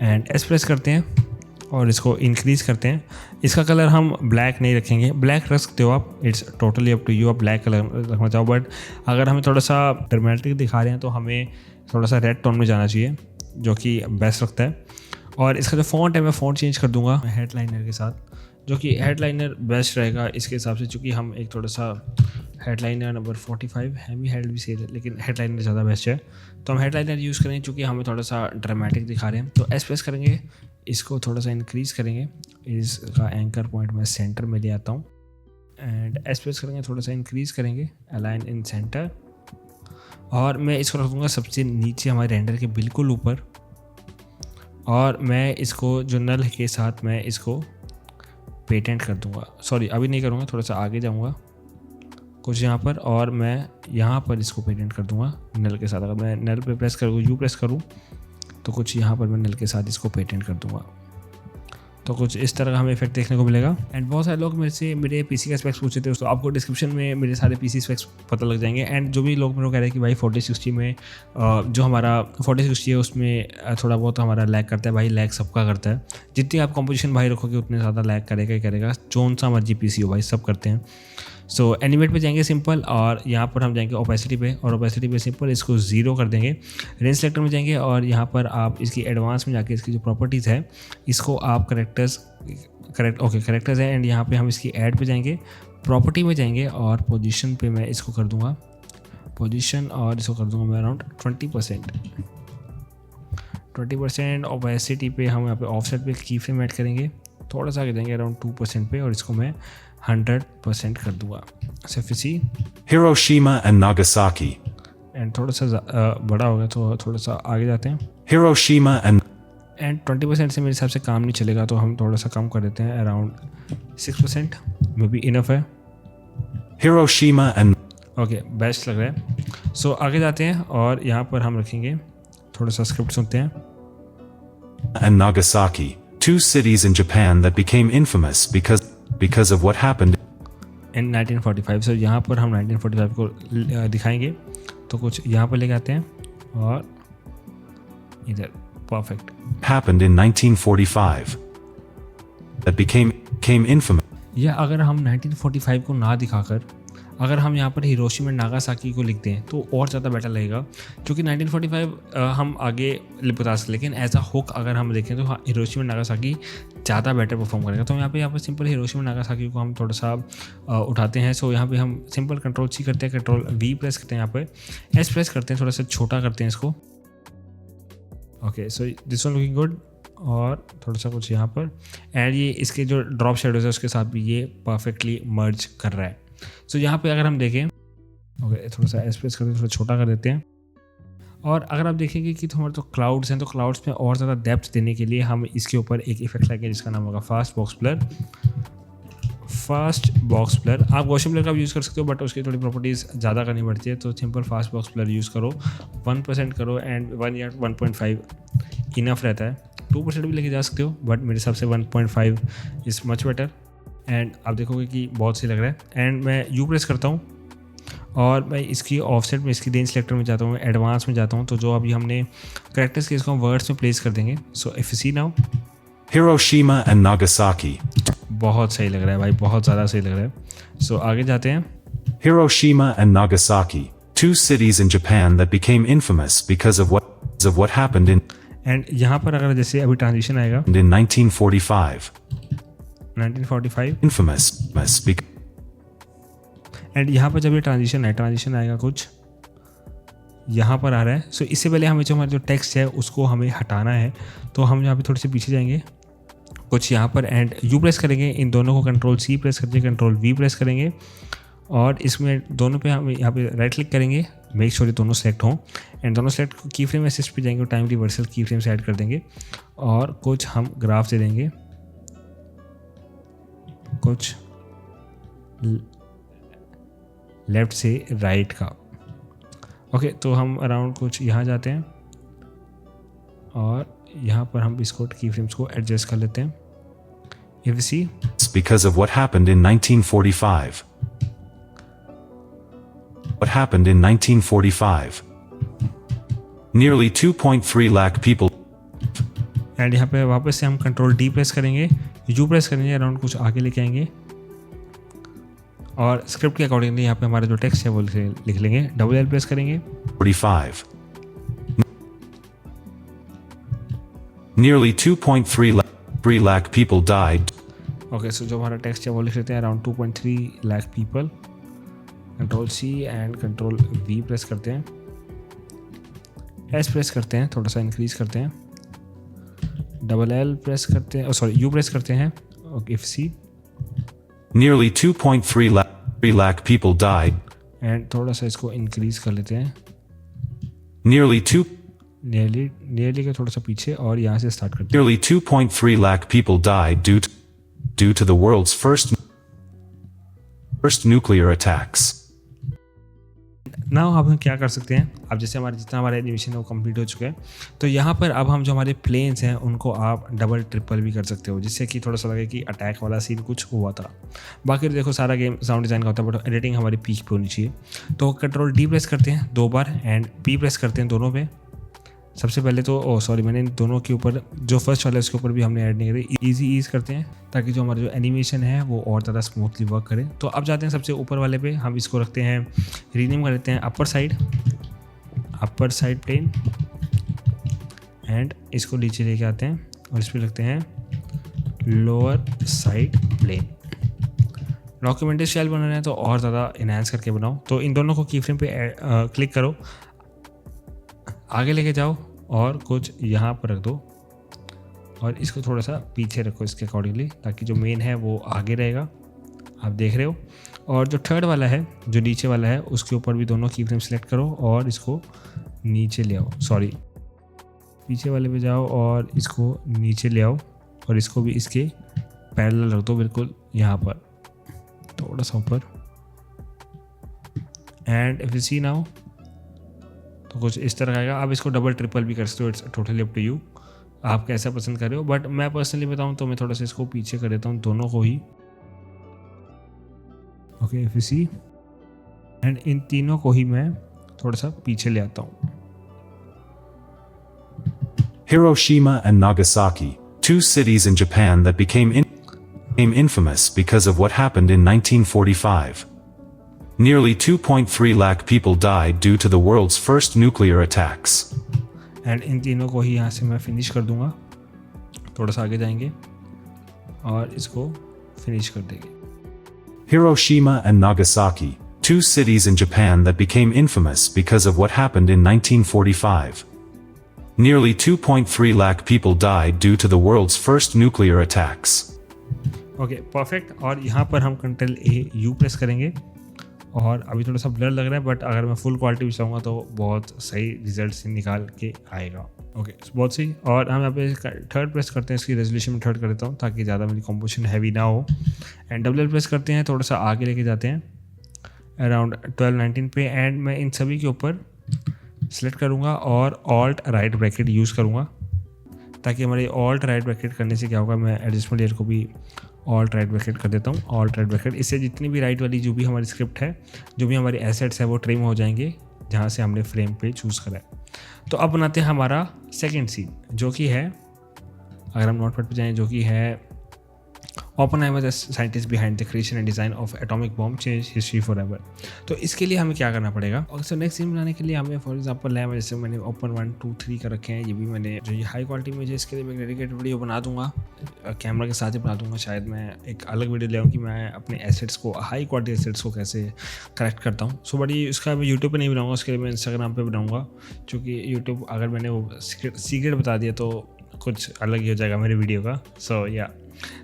एंड एस प्रेस करते हैं और इसको इंक्रीज़ करते हैं। इसका कलर हम ब्लैक नहीं रखेंगे, ब्लैक रख सकते हो आप, it's totally up to you, आप ब्लैक कलर रखना चाहो, बट अगर हमें थोड़ा सा ड्रामेटिक दिखा रहे हैं तो हमें थोड़ा सा रेड टोन में जाना चाहिए, जो कि बेस्ट लगता है। और इसका जो फॉन्ट है मैं फ़ॉन्ट चेंज कर दूंगा हेडलाइनर के साथ, जो कि हेडलाइनर बेस्ट रहेगा इसके हिसाब से, चूँकि हम एक थोड़ा सा हेडलाइनर नंबर 45 हैवी हेड भी सही है, लेकिन हेडलाइनर ज़्यादा बेस्ट है, तो हम हेडलाइनर यूज़ करेंगे, चूँकि हमें थोड़ा सा ड्रामेटिक दिखा रहे हैं। तो एस प्रेस करेंगे, इसको थोड़ा सा इंक्रीज़ करेंगे, इसका एंकर पॉइंट मैं सेंटर में ले आता हूँ एंड एस प्रेस करेंगे, थोड़ा सा इंक्रीज़ करेंगे, अलाइन इन सेंटर, और मैं इसको रख दूँगा सबसे नीचे हमारे रेंडर के बिल्कुल ऊपर। और मैं इसको जो नल के साथ मैं इसको पेटेंट कर दूँगा, सॉरी अभी नहीं करूँगा, थोड़ा सा आगे जाऊँगा कुछ यहाँ पर, और मैं यहाँ पर इसको पेटेंट कर दूंगा नल के साथ। अगर मैं नल पे प्रेस करूँ, यू प्रेस करूँ, तो कुछ यहाँ पर मैं नल के साथ इसको पेटेंट कर दूंगा। तो कुछ इस तरह का हमें इफेक्ट देखने को मिलेगा। एंड बहुत सारे लोग मेरे से मेरे पीसी का स्पेक्स पूछे थे, तो आपको डिस्क्रिप्शन में मेरे सारे पीसी स्पेक्स पता लग जाएंगे। एंड जो भी लोग मेरे को कह रहे हैं कि भाई 4060 में जो हमारा 4060 है उसमें थोड़ा बहुत हमारा लैग करता है, भाई लैग सबका करता है। जितनी आप कंपोजिशन भाई रखोगे उतने ज़्यादा लैग करेगा ही करेगा, कौन सा मर्जी पीसी हो भाई, सब करते हैं। सो एनिमेट पे जाएंगे सिंपल, और यहाँ पर हम जाएंगे ओपेसिटी पे, और ओपेसिटी पे सिंपल इसको 0 कर देंगे। रेंज सेलेक्टर में जाएंगे और यहाँ पर आप इसकी एडवांस में जाके इसकी जो प्रॉपर्टीज़ है इसको आप करेक्टर्स है, एंड यहाँ पे हम इसकी ऐड पे जाएंगे, प्रॉपर्टी में जाएंगे और पोजीशन पे मैं इसको कर दूँगा पोजीशन, और इसको कर दूँगा मैं अराउंड 20%। ओपेसिटी पे हम यहाँ पे ऑफसेट पे की फ्रेम ऐड करेंगे, थोड़ा सा आगे देंगे अराउंड 2% पे, और इसको मैं 100% कर दूंगा। सिर्फ इसी Hiroshima and Nagasaki. एंड थोड़ा सा बड़ा हो गया तो थोड़ा सा आगे जाते हैं। Hiroshima and 20% से मेरे हिसाब से काम नहीं चलेगा, तो हम थोड़ा सा कम कर देते हैं, अराउंड 6% मे बी इनफ है। Hiroshima and ओके, बेस्ट लग रहा है। सो आगे जाते हैं और यहाँ पर हम रखेंगे, थोड़ा सा स्क्रिप्ट सुनते हैं। Nagasaki, 2 cities in Japan that became infamous because of what happened in 1945। सो यहाँ पर हम 1945 को दिखाएंगे, तो कुछ यहाँ पर लेके आते हैं और इधर perfect. happened in 1945 that became infamous. या अगर हम 1945 को ना दिखाकर अगर हम यहाँ पर हिरोशिमा एंड नागासाकी को लिखते हैं तो और ज़्यादा बेटर लगेगा, क्योंकि 1945 हम आगे बता सकते, लेकिन एज अ हुक अगर हम देखें तो हिरोशिमा एंड नागासाकी ज़्यादा बेटर परफॉर्म करेगा। तो यहाँ पे सिंपल हिरोशिमा एंड नागासाकी को हम थोड़ा सा उठाते हैं। सो यहाँ पे हम सिंपल कंट्रोल C करते हैं, कंट्रोल V प्रेस करते हैं, यहाँ पे S प्रेस करते हैं, थोड़ा सा छोटा करते हैं इसको। Okay, so this one looking good, और थोड़ा सा कुछ यहाँ पर, एंड ये इसके जो ड्रॉप शेडोज है उसके साथ भी ये परफेक्टली मर्ज कर रहा है। सो यहाँ पे अगर हम देखें, ओके थोड़ा सा एस्पेस करके थोड़ा छोटा कर देते हैं, और अगर आप देखेंगे कि हमारे तो क्लाउड्स हैं, तो क्लाउड्स में और ज़्यादा डेप्थ देने के लिए हम इसके ऊपर एक इफेक्ट लगाएंगे जिसका नाम होगा फास्ट बॉक्स ब्लर। आप गॉसियन ब्लर का भी यूज़ कर सकते हो, बट उसकी थोड़ी प्रॉपर्टीज़ ज़्यादा करनी पड़ती है, तो simple fast box blur use करो, 1% करो, एंड 1 या 1.5 इनफ रहता है। 2% भी लेके जा सकते हो, बट मेरे हिसाब से 1.5 इज़ मच बेटर। एंड आप देखोगे कि बहुत सही लग रहा है। एंड मैं यू प्रेस करता हूँ और मैं इसकी ऑफसेट में इसकी रेंज सेलेक्टर में जाता हूँ, एडवांस में जाता हूँ, तो जो अभी हमने करेक्टर्स के इसको हम वर्ड्स में प्लेस कर देंगे। So if you see now, Hiroshima and Nagasaki. बहुत सही लग रहा है भाई, बहुत ज़्यादा सही लग रहा है। सो आगे जाते हैं। Hiroshima and Nagasaki, 2 cities in Japan that became infamous because of what happened in and यहाँ पर अगर जैसे अभी ट्रांजिशन आएगा in 1945. Infamous. एंड यहाँ पर जब ये ट्रांजिशन आएगा कुछ यहाँ पर आ रहा है। सो इससे पहले हमें जो हमारा जो टेक्स्ट है उसको हमें हटाना है, तो हम यहाँ पे थोड़े से पीछे जाएंगे कुछ यहाँ पर, एंड यू प्रेस करेंगे, इन दोनों को कंट्रोल C प्रेस करके कंट्रोल V प्रेस करेंगे, और इसमें दोनों पे हम यहाँ पे राइट क्लिक करेंगे, मेक श्योर दोनों सेलेक्ट हों, एंड दोनों सेलेक्ट की फ्रेम असिस्ट पे जाएंगे और टाइम रिवर्सल की फ्रेम से ऐड कर देंगे, और कुछ हम ग्राफ दे देंगे, कुछ लेफ्ट से राइट का। ओके, तो हम अराउंड कुछ यहाँ जाते हैं और यहाँ पर हम इसको की फ्रेम्स को एडजस्ट कर लेते हैं। If you see, because of what happened in 1945. What happened in 1945? Nearly 2.3 lakh people. And यहाँ पे वापस से हम कंट्रोल D प्रेस करेंगे, U प्रेस करेंगे, अराउंड कुछ आगे लेके आएंगे, और स्क्रिप्ट के अकॉर्डिंगली यहाँ पे हमारा जो टेक्स्ट है वो लिख लेंगे, L प्रेस करेंगे। 45. Nearly 2.3 lakh people died. Okay, सो जो हमारा टेक्स्ट है वो लिख लेते हैं, around 2.3 lakh people. Control C and control V press करते हैं, S प्रेस करते हैं, थोड़ा सा इंक्रीज करते हैं, L प्रेस करते हैं, सॉरी U प्रेस करते हैं। Okay, if C, Nearly 2.3 lakh people died. And थोड़ा सा इसको इंक्रीज कर लेते हैं, नियरली का थोड़ा सा पीछे, और यहाँ से स्टार्ट करते हैं। Nearly 2.3 lakh people died due to the world's first nuclear attacks. ना अब हम क्या कर सकते हैं, अब जैसे जितना हमारा एनिमेशन है वो कंप्लीट हो चुका है, तो यहाँ पर अब हम जो हमारे प्लेन्स हैं उनको आप डबल ट्रिपल भी कर सकते हो, जिससे कि थोड़ा सा लगे कि अटैक वाला सीन कुछ हुआ था। बाकी देखो सारा गेम साउंड डिज़ाइन का होता है, बट एडिटिंग हमारी पीक पे होनी चाहिए। तो कंट्रोल डी प्रेस करते हैं 2 बार एंड पी प्रेस करते हैं दोनों पे। सबसे पहले तो मैंने इन दोनों के ऊपर जो फर्स्ट वाला है उसके ऊपर भी हमने ऐड नहीं करी, ईजी ईज करते हैं ताकि जो हमारा जो एनिमेशन है वो और ज़्यादा स्मूथली वर्क करे। तो अब जाते हैं सबसे ऊपर वाले पे, हम इसको रखते हैं, रीनेम कर देते हैं अपर साइड प्लेन एंड इसको नीचे लेके आते हैं और इस पर रखते हैं lower side plane. Documentary style बनाना है तो और ज़्यादा इनहांस करके बनाओ। तो इन दोनों को की फ्रेम पे क्लिक करो, आगे लेके जाओ और कुछ यहाँ पर रख दो और इसको थोड़ा सा पीछे रखो इसके अकॉर्डिंगली, ताकि जो मेन है वो आगे रहेगा, आप देख रहे हो। और जो थर्ड वाला है, जो नीचे वाला है, उसके ऊपर भी दोनों की फ्रेम सेलेक्ट करो और इसको नीचे ले आओ, पीछे वाले पे जाओ और इसको नीचे ले आओ और इसको भी इसके पैरेलल रख दो, बिल्कुल यहाँ पर थोड़ा सा ऊपर। And if you see now तो कुछ इस तरह आएगा। आप इसको डबल ट्रिपल भी कर सकते हो, it's totally up to you, आप कैसा पसंद कर रहे हो। बट मैं पर्सनली बताऊं तो मैं थोड़ा सा इसको पीछे कर देता हूं, दोनों को ही। Okay if you see, and इन तीनों को ही मैं थोड़ा सा पीछे ले आता हूं। Hiroshima and Nagasaki, 2 cities in Japan that became infamous because of what happened in 1945. Nearly 2.3 lakh people died due to the world's first nuclear attacks. And इन तीनों को ही यहाँ से मैं फिनिश कर दूंगा, थोड़ा सा आगे जाएंगे और इसको फिनिश कर देंगे। Hiroshima and Nagasaki, 2 cities in Japan that became infamous because of what happened in 1945. Nearly 2.3 lakh people died due to the world's first nuclear attacks. Okay perfect. और यहाँ पर हम कंट्रोल ए यू प्रेस करेंगे और अभी थोड़ा सा blur लग रहा है, बट अगर मैं फुल क्वालिटी भी चाहूँगा तो बहुत सही रिजल्ट निकाल के आएगा। ओके बहुत सही। और हम यहाँ पे थर्ड प्रेस करते हैं, इसकी रेजोल्यूशन में थर्ड कर देता हूँ ताकि ज़्यादा मेरी कंपोजिशन हैवी ना हो। एंड डबल प्रेस करते हैं, थोड़ा सा आगे लेके जाते हैं अराउंड 12-19 पे, एंड मैं इन सभी के ऊपर सेलेक्ट करूँगा और ऑल्ट राइट ब्रैकेट यूज़ करूँगा, ताकि हमारे ऑल्ट राइट ब्रैकेट करने से क्या होगा, मैं एडजस्टमेंट लेयर को भी ऑल्ट राइट ब्रैकेट कर देता हूँ, ऑल्ट राइट ब्रैकेट। इससे जितनी भी राइट वाली जो भी हमारी स्क्रिप्ट है, जो भी हमारे एसेट्स है, वो ट्रिम हो जाएंगे जहाँ से हमने फ्रेम पे चूज़ करा है। तो अब बनाते हैं हमारा सेकंड सीन, जो कि है, अगर हम नोटपैड पे जाएं, जो कि है Oppenheimer, the scientist behind the creation and design of atomic bomb, changed history forever। तो इसके लिए हमें क्या करना पड़ेगा। और सो नेक्स्ट सीन बनाने के लिए हमें फॉर एग्जांपल है, जैसे मैंने ओपन 1, 2, 3 कर रखे हैं, ये भी मैंने जो ये हाई क्वालिटी में, इसके लिए मैं डेडिकेटेड वीडियो बना दूंगा, कैमरा के साथ ही बना दूंगा। शायद मैं एक अलग वीडियो ले आऊँ कि मैं अपने एसेट्स को, हाई क्वालिटी एसेट्स को कैसे करेक्ट करता हूँ। सो बड़ी उसका मैं यूट्यूब पर नहीं बनाऊँगा, उसके लिए मैं इंस्टाग्राम पर बनाऊँगा, क्योंकि यूट्यूब अगर मैंने वो सीक्रेट बता दिया तो कुछ अलग ही हो जाएगा मेरे वीडियो का। सो या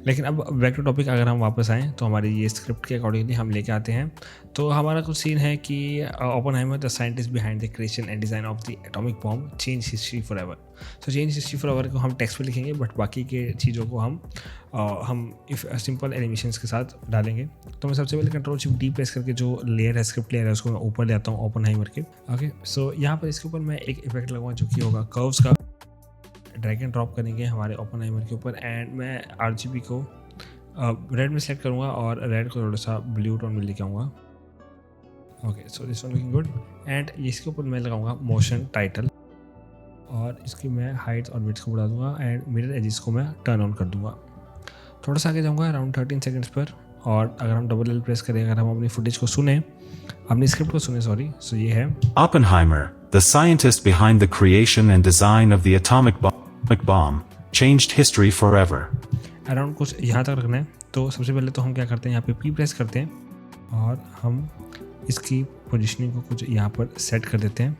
लेकिन अब बैक टू टॉपिक अगर हम वापस आएँ तो हमारी ये स्क्रिप्ट के अकॉर्डिंगली हम लेके आते हैं। तो हमारा कुछ सीन है कि Oppenheimer, the scientist behind the creation and design of the atomic bomb, change history forever. So change history forever को हम टेक्स्ट पे लिखेंगे, बट बाकी के चीज़ों को हम इफ सिंपल एनिमेशंस के साथ डालेंगे। तो मैं सबसे पहले कंट्रोल शिफ्ट डी प्रेस करके जो लेयर है, स्क्रिप्ट लेयर है, उसको मैं ऊपर ले आता हूँ ओपेनहाइमर के। ओके सो यहाँ पर इसके ऊपर मैं एक इफेक्ट लगाऊंगा जो कि होगा कर्व्स का, ड्रैग एंड ड्रॉप करेंगे हमारे ओपेनहाइमर के ऊपर, एंड मैं RGB को रेड में सेलेक्ट करूँगा और रेड को थोड़ा सा ब्लू टोन में लेके आऊँगा। Okay so this one looking good. And इसके ऊपर मैं लगाऊंगा मोशन टाइटल और इसकी मैं हाइट्स और विड्थ को बढ़ा दूंगा एंड मिरर एजेस को मैं टर्न ऑन कर दूंगा। थोड़ा सा आगे जाऊँगा अराउंड 13 सेकेंड्स पर, और अगर हम डबल एल प्रेस करें, अगर हम अपनी फुटेज को सुने, अपनी स्क्रिप्ट को सुने, सॉरी, सो ये है Oppenheimer, the scientist behind the creation and design of the atomic bomb, changed history forever. Around कुछ यहाँ तक रखना है। तो सबसे पहले तो हम क्या करते हैं, यहाँ पे पी प्रेस करते हैं और हम इसकी पोजीशनिंग को कुछ यहाँ पर सेट कर देते हैं।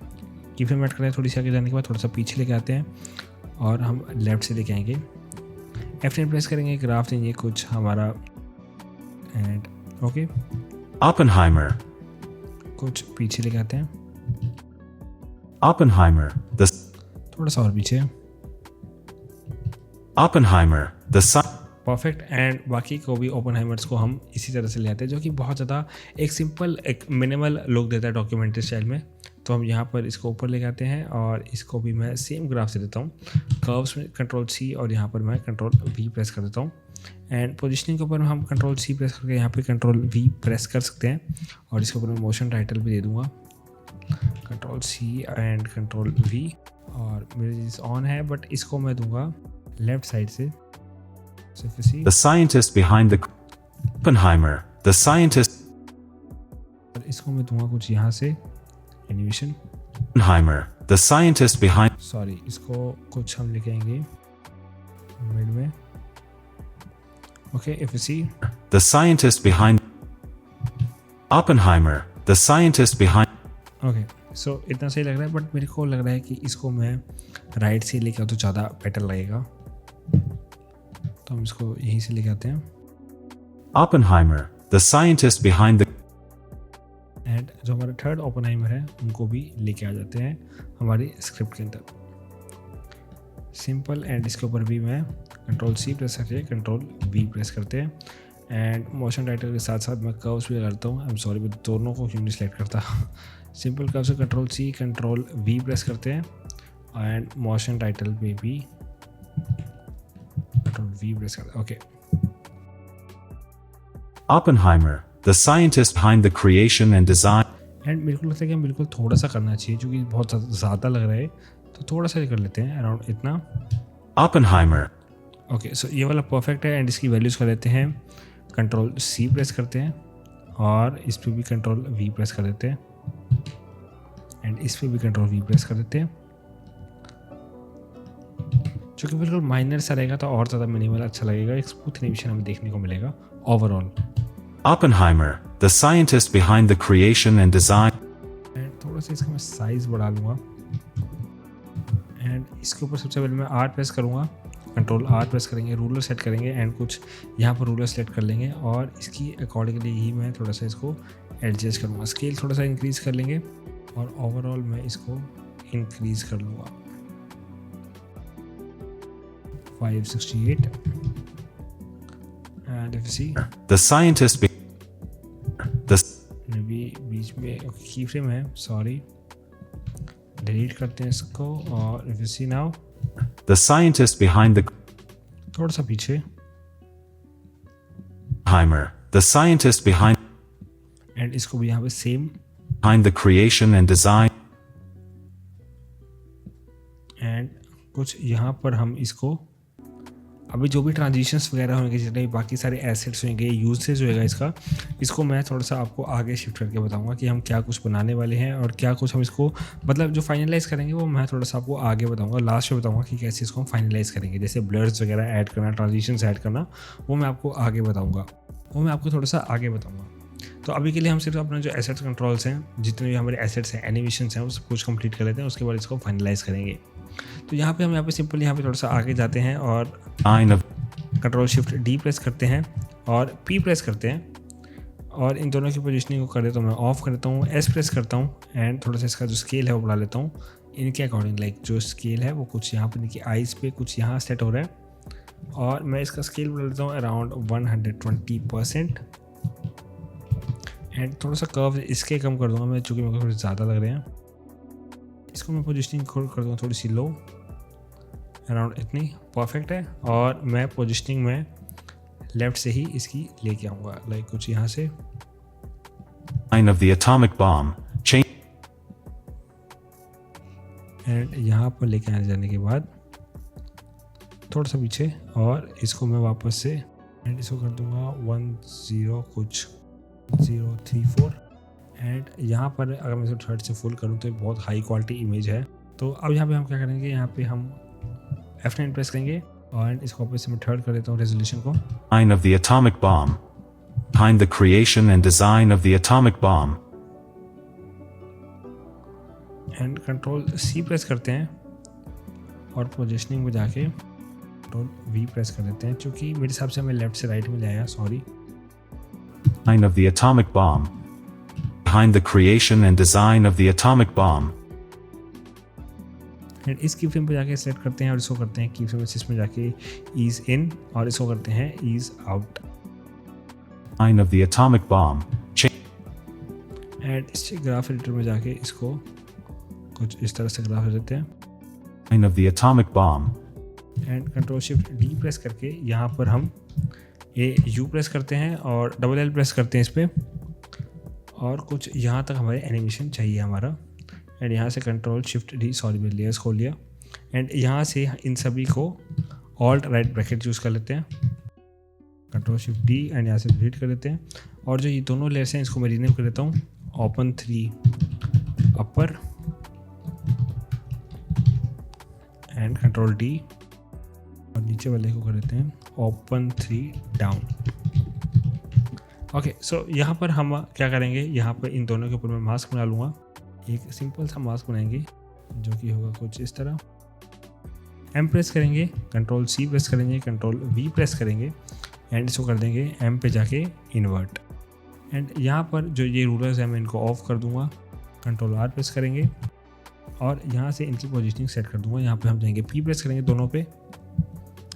की फ्रेम ऐड करें, थोड़ी सी आगे जाने के बाद थोड़ा सा पीछे लेके आते हैं और हम लेफ्ट से लेके आएंगे, F9 प्रेस करेंगे, ग्राफ देंगे कुछ हमारा, एंड ओके Oppenheimer, कुछ पीछे लेके आते हैं, Oppenheimer, थोड़ा सा और पीछे, Oppenheimer, the परफेक्ट। एंड बाकी को भी ओपनहाइमर्स को हम इसी तरह से ले आते हैं, जो कि बहुत ज़्यादा एक सिंपल एक मिनिमल लुक देता है डॉक्यूमेंट्री स्टाइल में। तो हम यहाँ पर इसको ऊपर लेके आते हैं और इसको भी मैं सेम ग्राफ से देता हूँ, कर्व्स में Ctrl+C और यहाँ पर मैं Ctrl+V प्रेस कर देता हूँ। एंड पोजिशनिंग के ऊपर हम Ctrl+C प्रेस करके यहाँ पे Ctrl+V प्रेस कर सकते हैं और इसके ऊपर मैं मोशन टाइटल भी दे दूँगा, Ctrl+C एंड Ctrl+V। और मेरे चीज़ ऑन है, बट इसको मैं दूंगा लेफ्ट साइड से। The scientist behind the Oppenheimer, the scientist और इसको मैं दूंगा कुछ यहाँ से animation, Oppenheimer, the scientist behind sorry इसको कुछ हम लेके आएंगे मिड में। Okay, if you see the scientist behind Oppenheimer, the scientist behind okay, so इतना सही लग रहा है, बट मेरे को लग रहा है कि इसको मैं राइट से लेके आऊँ तो ज़्यादा बेटर लगेगा। तो हम इसको यहीं से लेके आते हैं Oppenheimer, the scientist behind the and जो हमारा थर्ड ओपनहाइमर है उनको भी लेके आ जाते हैं हमारी स्क्रिप्ट के अंदर, सिंपल। एंड इसके ऊपर भी मैं Ctrl+C प्रेस करके Ctrl+V प्रेस करते हैं एंड मोशन टाइटल के साथ साथ मैं कर्व्स भी करता हूँ। आई एम सॉरी, मैं दोनों को क्यों नहीं सेलेक्ट करता। सिंपल कर्व से Ctrl+C Ctrl+V प्रेस करते हैं एंड मोशन टाइटल पे भी Ctrl+V प्रेस करते हैं। Okay, Oppenheimer, the scientist behind the creation and design and मेरे को लगता है कि हम बिल्कुल थोड़ा सा करना चाहिए, क्योंकि बहुत ज़्यादा लग रहा है, तो थोड़ा सा कर लेते हैं अराउंड इतना। Oppenheimer, ओके, सो ये वाला परफेक्ट है। एंड इसकी वैल्यूज़ कर लेते हैं, Ctrl+C प्रेस करते हैं और इस पर भी Ctrl+V प्रेस कर देते हैं एंड इस पर भी Ctrl+V प्रेस कर देते हैं, जो कि बिल्कुल माइनर सा रहेगा तो और ज़्यादा मिनिमल अच्छा लगेगा, एक स्मूथ एनिमेशन हमें देखने को मिलेगा overall. Oppenheimer, the scientist behind the creation and design and थोड़ा सा इसका मैं साइज़ बढ़ा लूँगा एंड इसके ऊपर सबसे पहले मैं R प्रेस करूँगा, Ctrl+R प्रेस करेंगे, रूलर सेट करेंगे एंड कुछ यहाँ पर रूलर सेलेक्ट कर लेंगे और इसकी अकॉर्डिंगली ही मैं थोड़ा सा इसको एडजस्ट करूँगा। स्केल थोड़ा सा इंक्रीज़ कर लेंगे और ओवरऑल मैं इसको इंक्रीज़ कर लूँगा 568 and if you see the scientist the maybe बीच में की फ्रेम है, सॉरी, डिलीट करते हैं इसको। और if you see now the scientist behind the थोड़ा सा पीछे Oppenheimer, the scientist behind and इसको भी यहाँ पे same the creation and design and कुछ यहाँ पर हम इसको अभी जो भी ट्रांजिशंस वगैरह होंगे, जितने भी बाकी सारे एसेट्स होंगे, यूसेज होएगा इसको मैं थोड़ा सा आपको आगे शिफ्ट करके बताऊंगा कि हम क्या कुछ बनाने वाले हैं और क्या कुछ हम इसको मतलब जो फाइनलाइज़ करेंगे वो मैं थोड़ा सा आपको आगे बताऊंगा, लास्ट में बताऊंगा कि कैसे इसको हम फाइनलाइज़ करेंगे। जैसे ब्लर्स वगैरह ऐड करना, ट्रांजिशंस ऐड करना, वो मैं आपको आगे बताऊँगा, वो मैं आपको थोड़ा सा आगे बताऊँगा। तो अभी के लिए हम सिर्फ अपना जो एसेट्स कंट्रोल्स हैं, जितने भी हमारे एसेट्स हैं, एनिमेशंस हैं, वो सब कुछ कंप्लीट कर लेते हैं, उसके बाद इसको फाइनलाइज़ करेंगे। तो यहाँ पे हम यहाँ पे सिंपल यहाँ पे थोड़ा सा आगे जाते हैं और Ctrl+Shift+D प्रेस करते हैं और P प्रेस करते हैं और इन दोनों की पोजीशनिंग को कर देता हूँ, मैं ऑफ कर देता हूँ, S प्रेस करता हूँ एंड थोड़ा सा इसका जो स्केल है वो बढ़ा लेता हूँ इनके अकॉर्डिंग। लाइक जो स्केल है वो कुछ यहाँ पर इनकी आइज़ पे कुछ यहाँ सेट हो रहा है और मैं इसका स्केल बढ़ा लेता हूँ अराउंड 120% एंड थोड़ा सा कर्व इसके कम कर दूँगा मैं, चूँकि मेरे को थोड़े ज़्यादा लग रहे हैं। इसको मैं पोजीशनिंग कर दूँगा थोड़ी सी लो, अराउंड इतनी परफेक्ट है। और मैं पोजीशनिंग में लेफ़्ट से ही इसकी लेके आऊँगा, लाइक कुछ यहाँ से of the atomic bomb change and यहाँ पर लेके आने जाने के बाद थोड़ा सा पीछे और इसको मैं वापस से एंड इसको कर दूँगा 10 कुछ 034 एंड यहाँ पर अगर मैं इसको थर्ड से फुल करूँ तो एक बहुत हाई क्वालिटी इमेज है। तो अब यहाँ पे हम क्या करेंगे, यहाँ पे हम F9 प्रेस करेंगे और इसको वापस से मैं थर्ड कर देता हूँ रेजोल्यूशन को। of the atomic bomb behind the creation and design of the atomic bomb and Ctrl+C press करते हैं और पोजीशनिंग में जाके Ctrl+V प्रेस कर देते हैं, क्योंकि मेरे हिसाब से हमें लेफ्ट से राइट में ले आया, sorry. of the atomic bomb behind the creation and design of the atomic bomb and इस की फ्रेम पे जाके सेलेक्ट करते हैं और इसको करते हैं की फ्रेम असिस्ट में जाके ईज इन और इसको करते हैं ease out. Line of the atomic bomb. And इस ग्राफ एडिटर में जाके इसको कुछ इस तरह से ग्राफ दे देते हैं Line of the atomic bomb. And control shift D press करके यहाँ पर हम ए यू प्रेस करते हैं और डबल एल प्रेस करते हैं इस पर और कुछ यहाँ तक हमारे एनिमेशन चाहिए हमारा। एंड यहाँ से कंट्रोल शिफ्ट डी, सॉरी मैंने लेयर्स खोल लिया, एंड यहाँ से इन सभी को ऑल्ट राइट ब्रैकेट यूज़ कर लेते हैं, कंट्रोल शिफ्ट डी एंड यहाँ से डिलीट कर देते हैं। और जो ये दोनों लेयर्स हैं इसको मैं रीनेम कर देता हूँ open 3 upper and control D, और नीचे वाले को कर देते हैं ओपन 3 डाउन। ओके, सो यहाँ पर हम क्या करेंगे, यहाँ पर इन दोनों के ऊपर मैं मास्क बना लूँगा, एक सिंपल सा मास्क बनाएंगे जो कि होगा कुछ इस तरह। एम प्रेस करेंगे, कंट्रोल सी प्रेस करेंगे, कंट्रोल वी प्रेस करेंगे एंड इसको कर देंगे एम पे जाके इन्वर्ट। एंड यहाँ पर जो ये रूलर्स हैं मैं इनको ऑफ कर दूँगा, कंट्रोल आर प्रेस करेंगे और यहाँ से इनकी पोजीशनिंग सेट कर दूँगा। यहाँ पे हम जाएंगे पी प्रेस करेंगे दोनों पे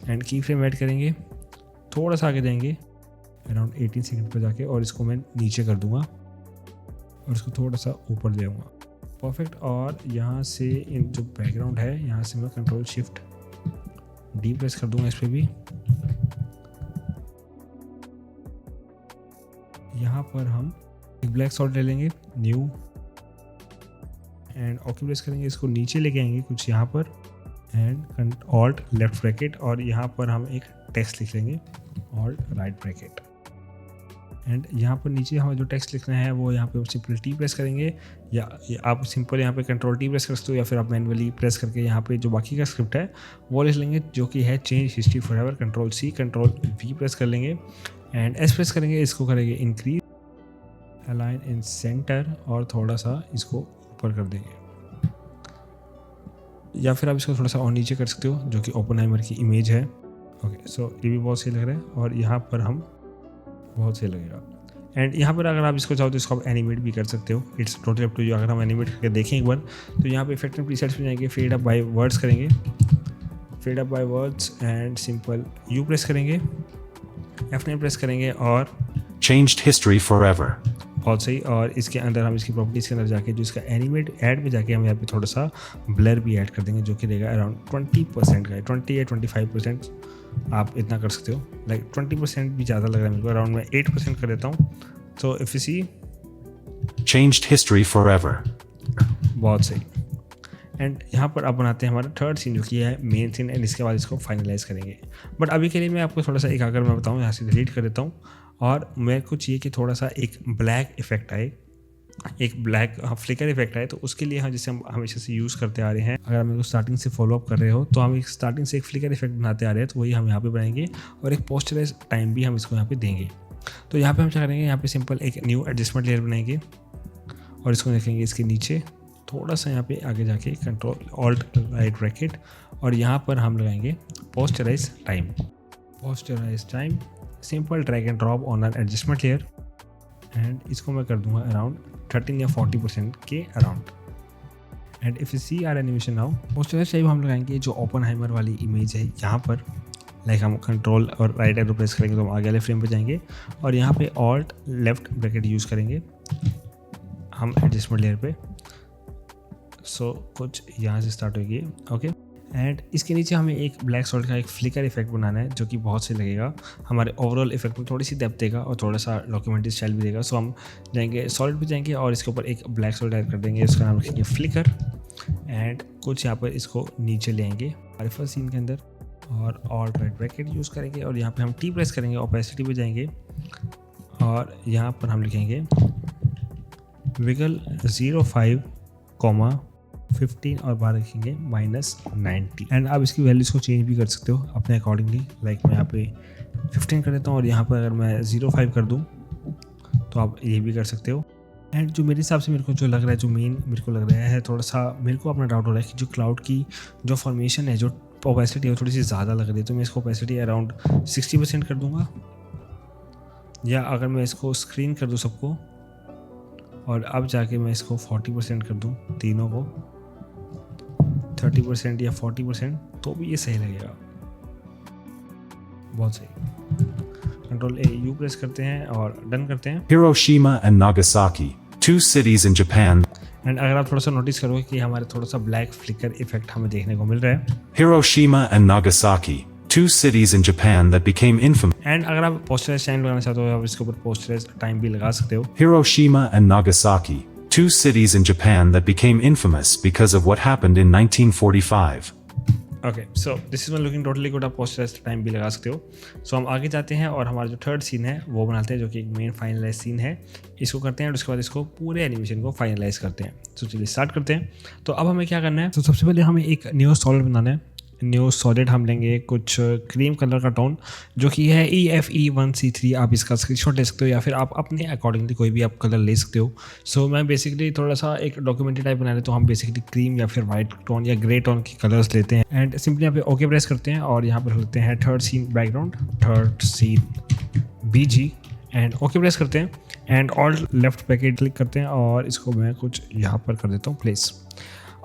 एंड की फ्रेम ऐड करेंगे, थोड़ा सा आगे जाएंगे अराउंड 18 सेकंड पर जाके और इसको मैं नीचे कर दूँगा और इसको थोड़ा सा ऊपर ले आऊँगा, परफेक्ट। और यहाँ से इन जो बैकग्राउंड है यहाँ से मैं कंट्रोल शिफ्ट डी प्रेस कर दूँगा इस पर भी। यहाँ पर हम एक ब्लैक सॉल्ट ले लेंगे, न्यू एंड ओके प्रेस करेंगे, इसको नीचे लेके आएंगे कुछ यहाँ पर एंड ऑल्ट लेफ्ट ब्रैकेट और यहाँ पर हम एक टेक्स्ट लिख लेंगे ऑल्ट राइट ब्रैकेट। एंड यहाँ पर नीचे हमें जो टेक्स्ट लिखना है वो यहाँ पे सिंपल टी प्रेस करेंगे, या आप सिंपल यहाँ पे कंट्रोल टी प्रेस कर सकते हो या फिर आप मैनुअली प्रेस करके यहाँ पे जो बाकी का स्क्रिप्ट है वो लिख लेंगे जो कि है change history forever. Control C control V press कर लेंगे एंड एस प्रेस करेंगे, इसको करेंगे इंक्रीज अलाइन इन सेंटर और थोड़ा सा इसको ऊपर कर देंगे, या फिर आप इसको थोड़ा सा और नीचे कर सकते हो जो कि ओपेनहाइमर की इमेज है। ओके, सो ये भी बहुत सही लग रहा है और यहाँ पर हम बहुत सही लगेगा। एंड यहाँ पर अगर आप इसको चाहो तो इसको आप एनिमेट भी कर सकते हो, it's totally up to you. अगर हम एनिमेट करके देखें एक बार तो यहाँ पे इफेक्ट एंड प्रीसेट्स में जाएंगे, फेड अप बाय वर्ड्स करेंगे, fed up by words and simple you press करेंगे, F9 प्रेस करेंगे और Changed history forever. बहुत सही। और इसके अंदर हम इसकी प्रॉपर्टीज़ के अंदर जाके जो इसका एनिमेट ऐड में जाके हम यहाँ पे थोड़ा सा ब्लर भी ऐड कर देंगे जो कि रहेगा अराउंड 20% का, 20 या 25% आप इतना कर सकते हो। लाइक 20% भी ज़्यादा लग रहा है मेरे को, अराउंड मैं 8% कर देता हूँ। तो if you see Changed history forever. बहुत सही। एंड यहाँ पर आप बनाते हैं हमारा थर्ड सीन जो कि है मेन सीन एंड इसके बाद इसको फाइनलाइज करेंगे। बट अभी के लिए मैं आपको थोड़ा सा एक अगर मैं बताऊँ यहाँ से डिलीट कर देता हूँ और मेरे को चाहिए कि थोड़ा सा एक ब्लैक इफेक्ट आए, एक ब्लैक फ्लिकर इफेक्ट आए। तो उसके लिए हम जैसे हम हमेशा से यूज़ करते आ रहे हैं, अगर हम इसको स्टार्टिंग से फॉलो अप कर रहे हो तो हम एक स्टार्टिंग से एक फ्लिकर इफेक्ट बनाते आ रहे हैं, तो वही हम यहाँ पे बनाएंगे और एक पोस्टराइज टाइम भी हम इसको यहाँ पे देंगे। तो यहाँ पे हम क्या करेंगे, यहाँ पे सिंपल एक न्यू एडजस्टमेंट लेयर बनाएंगे और इसको देखेंगे इसके नीचे थोड़ा सा यहाँ पे आगे जाके कंट्रोल ऑल्ट राइट ब्रैकेट और यहाँ पर हम लगाएंगे posterize time. Posterize time simple drag and drop on an adjustment layer and इसको मैं कर दूंगा अराउंड 13 या 40% के around. And if you see our animation now, posterize time हम लगाएंगे जो ओपेनहाइमर वाली इमेज है यहाँ पर। लाइक हम कंट्रोल और राइट एरो प्रेस करेंगे तो हम आगे वाले फ्रेम पे जाएंगे और यहाँ पे ऑल्ट लेफ्ट ब्रैकेट यूज़ करेंगे हम एडजस्टमेंट लेयर पे। सो कुछ यहाँ से स्टार्ट होगी, ओके। एंड इसके नीचे हमें एक ब्लैक सॉल्ट का एक फ्लिकर इफेक्ट बनाना है जो कि बहुत सही लगेगा, हमारे ओवरऑल इफेक्ट में थोड़ी सी डेप्थ देगा और थोड़ा सा डॉक्यूमेंट्री स्टाइल भी देगा। सो हम जाएंगे सॉलिड पे जाएंगे और इसके ऊपर एक ब्लैक सॉल्ट ऐड कर देंगे, इसका नाम रखेंगे फ्लिकर एंड कुछ यहाँ पर इसको नीचे ले आएंगे अल्फा सीन के अंदर और ऑल्ट राइट ब्रैकेट यूज़ करेंगे और यहाँ पर हम टी प्रेस करेंगे, ओपेसिटी पे जाएंगे और यहाँ पर हम लिखेंगे विगल 05,15 और बाहर रखेंगे -90। एंड आप इसकी वैल्यूज़ को चेंज भी कर सकते हो अपने अकॉर्डिंगली। लाइक मैं यहाँ पे 15 कर देता हूँ और यहाँ पर अगर मैं 05 कर दूँ तो आप ये भी कर सकते हो। एंड जो मेरे हिसाब से मेरे को जो लग रहा है, जो मेन मेरे को लग रहा है, थोड़ा सा मेरे को अपना डाउट हो रहा है कि जो क्लाउड की जो फॉर्मेशन है, जो ओपेसिटी है, थोड़ी सी ज़्यादा लग रही है। तो मैं इसको ओपेसिटी अराउंड 60% कर दूँगा, या अगर मैं इसको स्क्रीन कर दूँ सबको और अब जाके मैं इसको 40% कर दूँ तीनों को, 30% या 40% तो भी ये सही लगेगा, बहुत सही। कंट्रोल ए यू प्रेस करते हैं और डन करते हैं। Hiroshima and Nagasaki, 2 cities in Japan. And अगर आप थोड़ा सा नोटिस करोगे कि हमारे थोड़ा सा ब्लैक फ्लिकर इफेक्ट हमें देखने को मिल रहा है। Hiroshima and Nagasaki, 2 cities in Japan that became infamous. And अगर आप पोस्टराइज टाइम लगाना चाहते हो आप इसके ऊपर पोस्टराइज टाइम भी लगा सकते हो। Hiroshima and Nagasaki, 2 cities in Japan that became infamous because of what happened in 1945. Okay so this is looking totally good, आप पोस्टराइज टाइम भी लगा सकते हो। सो हम आगे जाते हैं और हमारा जो थर्ड सीन है वो बनाते हैं, जो कि एक मेन फाइनलाइज सीन है। इसको करते हैं और उसके बाद इसको पूरे एनिमेशन को फाइनलाइज करते हैं। तो चलिए स्टार्ट करते हैं। तो अब हमें क्या करना है, तो सबसे पहले हमें एक न्यू सॉलिड बनाना है। न्यू सॉलिड हम लेंगे कुछ क्रीम कलर का टोन जो कि है EFE1C3। आप इसका स्क्रीनशॉट ले सकते हो या फिर आप अपने अकॉर्डिंगली कोई भी आप कलर ले सकते हो। सो मैं बेसिकली थोड़ा सा एक डॉक्यूमेंट्री टाइप बना रहे तो हम बेसिकली क्रीम या फिर वाइट टोन या ग्रे टोन के कलर्स लेते हैं एंड सिंपली यहाँ पे ओके प्रेस करते हैं और यहाँ पर लेते हैं third scene background, third scene BG and okay press करते हैं and alt left bracket click करते हैं और इसको मैं कुछ यहाँ पर कर देता हूँ प्लेस।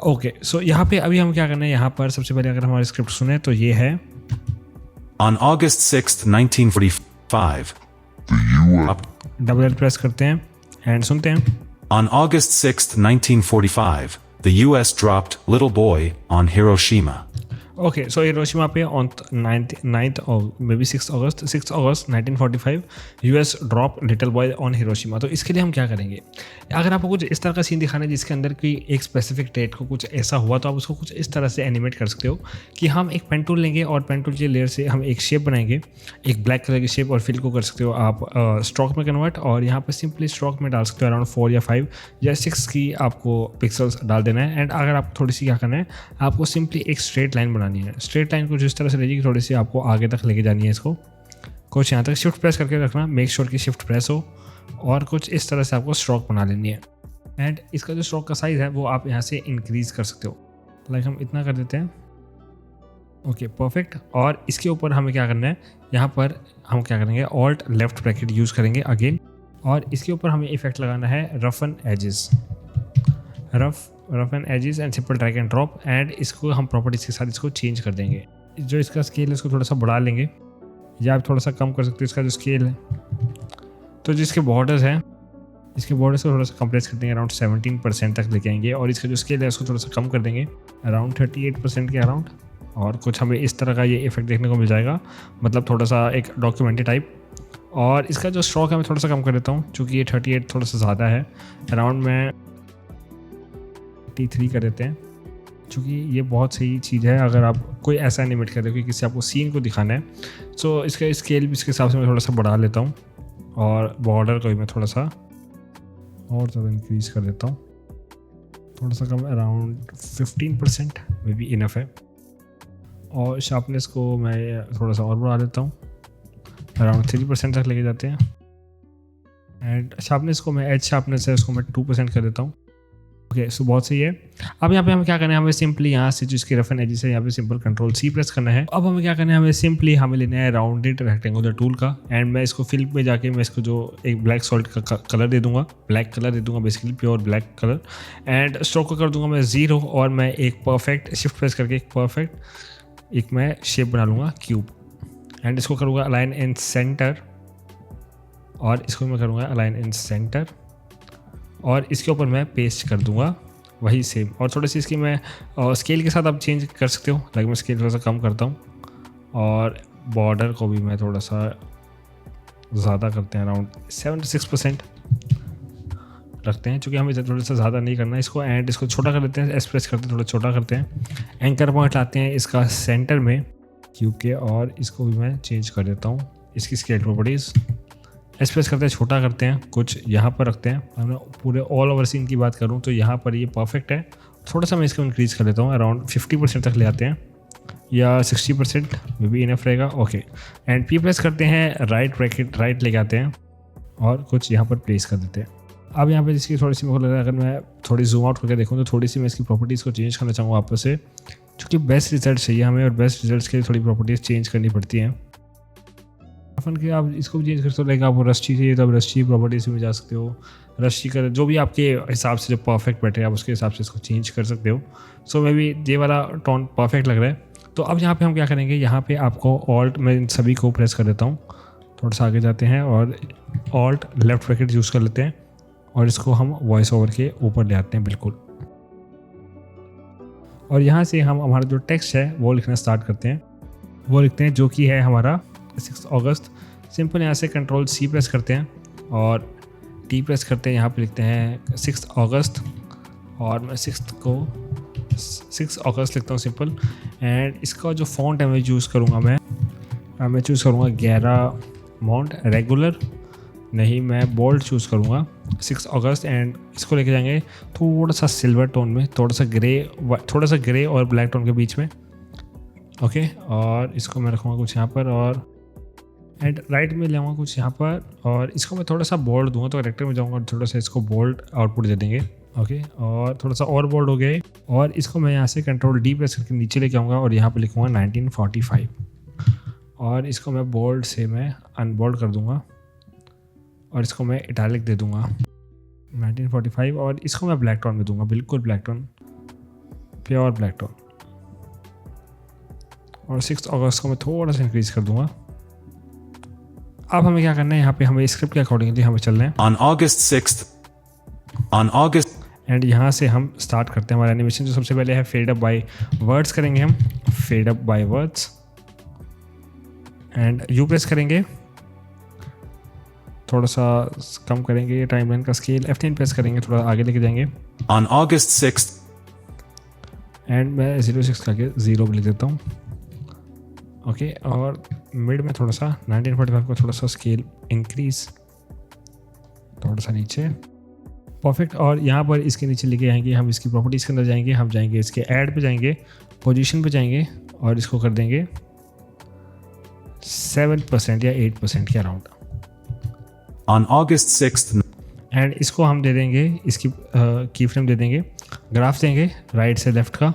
ओके सो यहाँ पे अभी हम क्या करना है, यहाँ पर सबसे पहले अगर हमारी स्क्रिप्ट सुने तो ये है On August 6th, 1945, double L press करते हैं एंड सुनते हैं। On August 6th, 1945, the US dropped Little Boy on Hiroshima. Okay so Hiroshima पे ऑन 9th और may be 6 August 1945 US drop little boy on Hiroshima. तो इसके लिए हम क्या करेंगे, अगर आपको कुछ इस तरह का सीन दिखाना है जिसके अंदर कोई एक स्पेसिफिक डेट को कुछ ऐसा हुआ तो आप उसको कुछ इस तरह से एनिमेट कर सकते हो कि हम एक पेन टूल लेंगे और पेन टूल के लेयर से हम एक शेप बनाएंगे, एक ब्लैक कलर की शेप, और फिल को कर सकते हो आप स्ट्रोक में कन्वर्ट, और यहाँ पर सिंपली स्ट्रोक में डाल सकते हो अराउंड 4 या 5 या 6 की आपको पिक्सल्स डाल देना है। एंड अगर आप थोड़ी सी क्या करना है, आपको सिंपली एक स्ट्रेट लाइन बनानी है। स्ट्रेट लाइन कुछ इस तरह से रहेगी कि थोड़ी सी आपको आगे तक लेके जानी है, इसको कुछ यहाँ तक शिफ्ट प्रेस करके रखना, मेक श्योर कि शिफ्ट प्रेस हो, और कुछ इस तरह से आपको स्ट्रोक बना लेनी है। एंड इसका जो स्ट्रोक का साइज़ है वो आप यहाँ से इंक्रीज़ कर सकते हो, लाइक हम इतना कर देते हैं। Okay perfect. और इसके ऊपर हमें क्या करना है, यहाँ पर हम क्या करेंगे, ऑल्ट लेफ्ट ब्रैकेट यूज़ करेंगे अगेन, और इसके ऊपर हमें इफेक्ट लगाना है rough and edges, rough and edges and simple drag and drop. And इसको हम प्रॉपर्टीज़ के साथ इसको चेंज कर देंगे। जो इसका स्केल है इसको थोड़ा सा बढ़ा लेंगे या आप थोड़ा सा कम कर सकते हो इसका जो स्केल है। तो जिसके बॉर्डर्स हैं, इसके बॉर्डर्स को थोड़ा सा कंप्रेस कर देंगे, अराउंड 17% तक लेके आएंगे, और इसका जो स्केल है उसको थोड़ा सा कम कर देंगे अराउंड 38% के अराउंड। और कुछ हमें इस तरह का ये इफेक्ट देखने को मिल जाएगा, मतलब थोड़ा सा एक डॉक्यूमेंट्री टाइप। और इसका जो स्ट्रोक है मैं थोड़ा सा कम कर देता हूँ क्योंकि ये 38 थोड़ा सा ज़्यादा है, अराउंड में 83 कर देते हैं, क्योंकि ये बहुत सही चीज़ है अगर आप कोई ऐसा एनिमेट कर रहे हो कि किसी आपको सीन को दिखाना है। सो इसका स्केल भी इसके हिसाब से मैं थोड़ा सा बढ़ा लेता हूँ, और बॉर्डर को भी मैं थोड़ा सा और ज़्यादा इंक्रीज़ कर देता हूँ, थोड़ा सा कम, अराउंड 15% मे बी इनफ है। और शार्पनेस को मैं थोड़ा सा और बढ़ा देता हूँ, अराउंड 3% तक लेके जाते हैं। एंड शार्पनेस को मैं एज शार्पनेस है उसको मैं 2% कर देता हूँ। ओके सो बहुत सही है। अब यहाँ पे हमें क्या करना है, हमें सिंपली यहाँ से जो इसकी रफ एंड एजेस है यहाँ पे सिंपल कंट्रोल C प्रेस करना है। अब हमें क्या करना है, हमें सिंपली लेना है राउंडेड रेक्टेंगुलर टूल का, एंड मैं इसको फिल में जाके मैं इसको जो एक ब्लैक सॉल्ट का कलर दे दूंगा, ब्लैक कलर दे दूंगा, basically pure black colour. And stroke को कर दूंगा मैं 0, और मैं एक परफेक्ट शिफ्ट प्रेस करके एक परफेक्ट एक मैं शेप बना लूँगा क्यूब, एंड इसको करूँगा अलाइन इन सेंटर, और इसको मैं करूँगा अलाइन इन सेंटर, और इसके ऊपर मैं पेस्ट कर दूंगा वही सेम। और थोड़ी सी इसकी मैं स्केल के साथ आप चेंज कर सकते हो, लाइक मैं स्केल थोड़ा सा कम करता हूँ, और बॉर्डर को भी मैं थोड़ा सा ज़्यादा करते हैं, अराउंड 76% रखते हैं, क्योंकि हमें थोड़ा सा ज़्यादा नहीं करना इसको। एंड इसको छोटा कर देते हैं, एक्सप्रेस करते हैं, थोड़ा छोटा करते हैं। एंकर पॉइंट लाते हैं इसका सेंटर में क्यू के, और इसको भी मैं चेंज कर देता हूँ, इसकी स्केल प्रॉपर्टीज़ एक्सप्रेस करते हैं, छोटा करते हैं, कुछ यहाँ पर रखते हैं। मैं पूरे ऑल ओवर सीन की बात करूँ तो यहाँ पर ये परफेक्ट है, थोड़ा सा मैं इसको इंक्रीज़ कर लेता हूँ, अराउंड 50% तक ले आते हैं, या 60% मे बी इनफ रहेगा। ओके एंड P प्रेस करते हैं, राइट ब्रैकेट राइट लेके आते हैं, और कुछ यहाँ पर प्लेस कर देते हैं। अब यहाँ पे जिसकी थोड़ी सी मेरे को लग रहा है, अगर मैं थोड़ी जूम आउट करके देखूँ तो थोड़ी सी मैं इसकी प्रॉपर्टीज़ को चेंज करना चाहूँगा वापस से, क्योंकि बेस्ट रिजल्ट चाहिए हमें, और बेस्ट रिजल्ट्स के लिए थोड़ी प्रॉपर्टीज़ चेंज करनी पड़ती हैं। अपन के आप इसको भी चेंज कर सकते हो, लाइक आपको रस्टी चाहिए तो आप रस्टी प्रॉपर्टीज में जा सकते हो, रस्टी का जो भी आपके हिसाब से जो परफेक्ट बैठे आप उसके हिसाब से इसको चेंज कर सकते हो। सो मे बी ये वाला टोन परफेक्ट लग रहा है। तो अब यहाँ पे हम क्या करेंगे, यहाँ पे आपको ऑल्ट, मैं इन सभी को प्रेस कर देता हूँ, थोड़ा सा आगे जाते हैं और ऑल्ट लेफ्ट ब्रैकेट यूज़ कर लेते हैं और इसको हम वॉइस ओवर के ऊपर ले आते हैं बिल्कुल। और यहाँ से हम हमारा जो टेक्स्ट है वो लिखना स्टार्ट करते हैं, वो लिखते हैं जो कि है हमारा 6 अगस्त। सिंपल यहाँ से कंट्रोल C प्रेस करते हैं और T प्रेस करते हैं, यहाँ पे लिखते हैं 6 अगस्त और मैं 6 अगस्त लिखता हूँ सिंपल। एंड इसका जो फ़ॉन्ट है मैं चूज़ करूँगा, मैं चूज़ करूँगा 11 मॉन्ट, रेगुलर नहीं, मैं बोल्ड चूज़ करूँगा 6 अगस्त। एंड इसको लेके जाएंगे थोड़ा सा सिल्वर टोन में, थोड़ा सा ग्रे और ब्लैक टोन के बीच में। ओके, और इसको मैं रखूँगा कुछ यहाँ पर और एंड राइट में लाऊंगा कुछ यहाँ पर और इसको मैं थोड़ा सा बोल्ड दूंगा, तो करेक्टर में जाऊँगा और थोड़ा सा इसको बोल्ड आउटपुट दे देंगे। ओके, और थोड़ा सा और बोल्ड हो गया है और इसको मैं यहाँ से कंट्रोल D प्रेस करके नीचे लेके आऊँगा और यहाँ पे लिखूँगा 1945 और इसको मैं बोल्ड से मैं अनबोल्ड कर दूँगा और इसको मैं इटैलिक दे दूँगा 1945 और इसको मैं ब्लैक टोन में दूँगा, बिल्कुल black tone, pure black tone. और 6 अगस्त को मैं थोड़ा सा इंक्रीज़ कर दूँगा। अब हमें क्या करना है, यहाँ पे हमें स्क्रिप्ट के अकॉर्डिंगली हमें चलना है। On August 6th, एंड यहाँ से हम स्टार्ट करते हैं हमारा एनिमेशन। जो सबसे पहले है फेड अप बाय वर्ड्स करेंगे हम, fed up by words and you press करेंगे, थोड़ा सा कम करेंगे टाइमलाइन का स्केल, F9 प्रेस करेंगे, थोड़ा आगे लेके जाएंगे। On August 6th, एंड मैं 06 करके 0 लिख देता हूँ। ओके, और मिड में थोड़ा सा 1945 का थोड़ा सा स्केल इंक्रीज, थोड़ा सा नीचे, परफेक्ट। और यहाँ पर इसके नीचे लेके आएंगे हम, इसकी प्रॉपर्टीज़ के अंदर जाएंगे, हम जाएंगे इसके ऐड पे जाएंगे, पोजीशन पे जाएंगे और इसको कर देंगे 7% या 8% के around. On August 6th, and इसको हम दे देंगे, इसकी की फ्रेम दे देंगे, ग्राफ देंगे राइट से लेफ्ट का,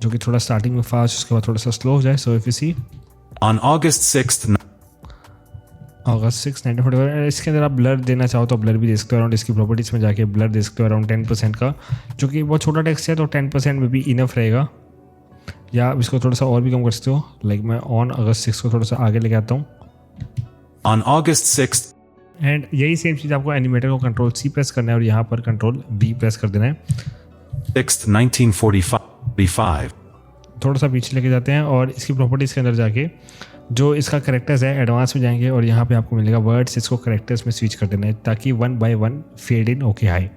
जो कि थोड़ा स्टार्टिंग में फास्ट उसके बाद थोड़ा सा स्लो हो जाए। So if you see on August 6th, August 6 1945, इसके अंदर आप ब्लर देना चाहो तो ब्लर भी दे सकते हो, अराउंड इसकी प्रॉपर्टीज़ में जाके ब्लर दे सकते हो अराउंड 10% का, जो कि बहुत छोटा टेक्स्ट है तो 10% में भी इनफ रहेगा। या आप इसको थोड़ा सा और भी कम कर सकते हो, लाइक मैं ऑन अगस्त 6 को थोड़ा सा आगे लेके आता हूँ। on August 6th, एंड यही सेम चीज़ आपको एनिमेटर को कंट्रोल C प्रेस करना है और यहाँ पर कंट्रोल V प्रेस कर देना है। 6th, 1945, थोड़ा सा पीछे लेके जाते हैं और इसकी प्रॉपर्टीज़ के अंदर जाके जो इसका करेक्टर्स है एडवांस में जाएंगे और यहाँ पे आपको मिलेगा वर्ड्स, इसको करेक्टर्स में स्विच कर देना है ताकि 1 by 1 fade in okay high.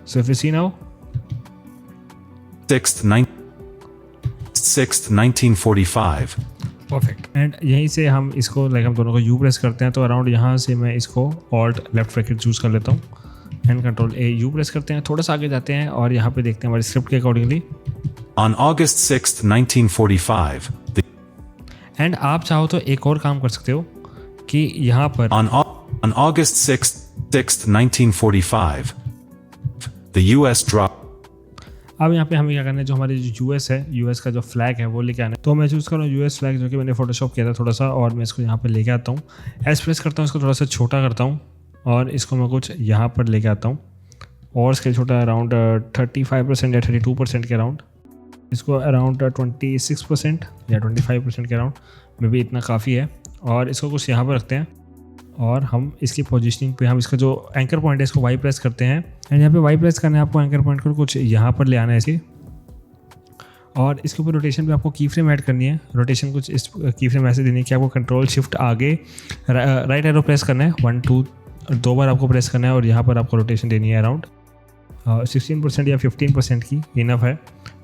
So if you see now 6th, 1945, perfect. And यहीं से हम इसको लाइक हम दोनों को यू प्रेस करते हैं, तो अराउंड यहाँ से मैं इसको ऑल्ट लेफ्ट ब्रैकेट चूज़ कर लेता हूँ and control A you press करते हैं, थोड़ा सा आगे जाते हैं और यहाँ पे देखते हैं हमारे स्क्रिप्ट के accordingly. on August 6th, 1945, and आप चाहो तो एक और काम कर सकते हो कि यहाँ पर on August 6th, 1945, the U.S. dropped. अब यहाँ पे हमें क्या करना है, जो हमारे जो यूएस है, यूएस का जो फ्लैग है वो लेके आना है। तो मैं चूज़ करूँ यूएस फ्लैग, जो कि मैंने फोटोशॉप किया था थोड़ा सा, और मैं इसको यहाँ पे लेके आता हूँ, एस प्रेस करता हूँ, इसको थोड़ा सा छोटा करता हूँ और इसको मैं कुछ यहाँ पर लेके आता हूँ और स्केल छोटा अराउंड 35% या 32% के अराउंड, इसको अराउंड 26% या 25% के अराउंड में भी इतना काफ़ी है। और इसको कुछ यहाँ पर रखते हैं और हम इसकी पोजीशनिंग पे हम इसका जो एंकर पॉइंट है इसको वाई प्रेस करते हैं एंड यहाँ पे वाई प्रेस करना है आपको, एंकर पॉइंट को कुछ यहाँ पर ले आना है इसकी, और इसके ऊपर रोटेशन पे आपको की फ्रेम ऐड करनी है। रोटेशन कुछ इस की फ्रेम ऐसे देनी है कि आपको कंट्रोल शिफ्ट आगे राइट एरो प्रेस करना है, 1 2 2 बार आपको प्रेस करना है और यहाँ पर आपको रोटेशन देनी है अराउंड 16% या 15% की इनफ है,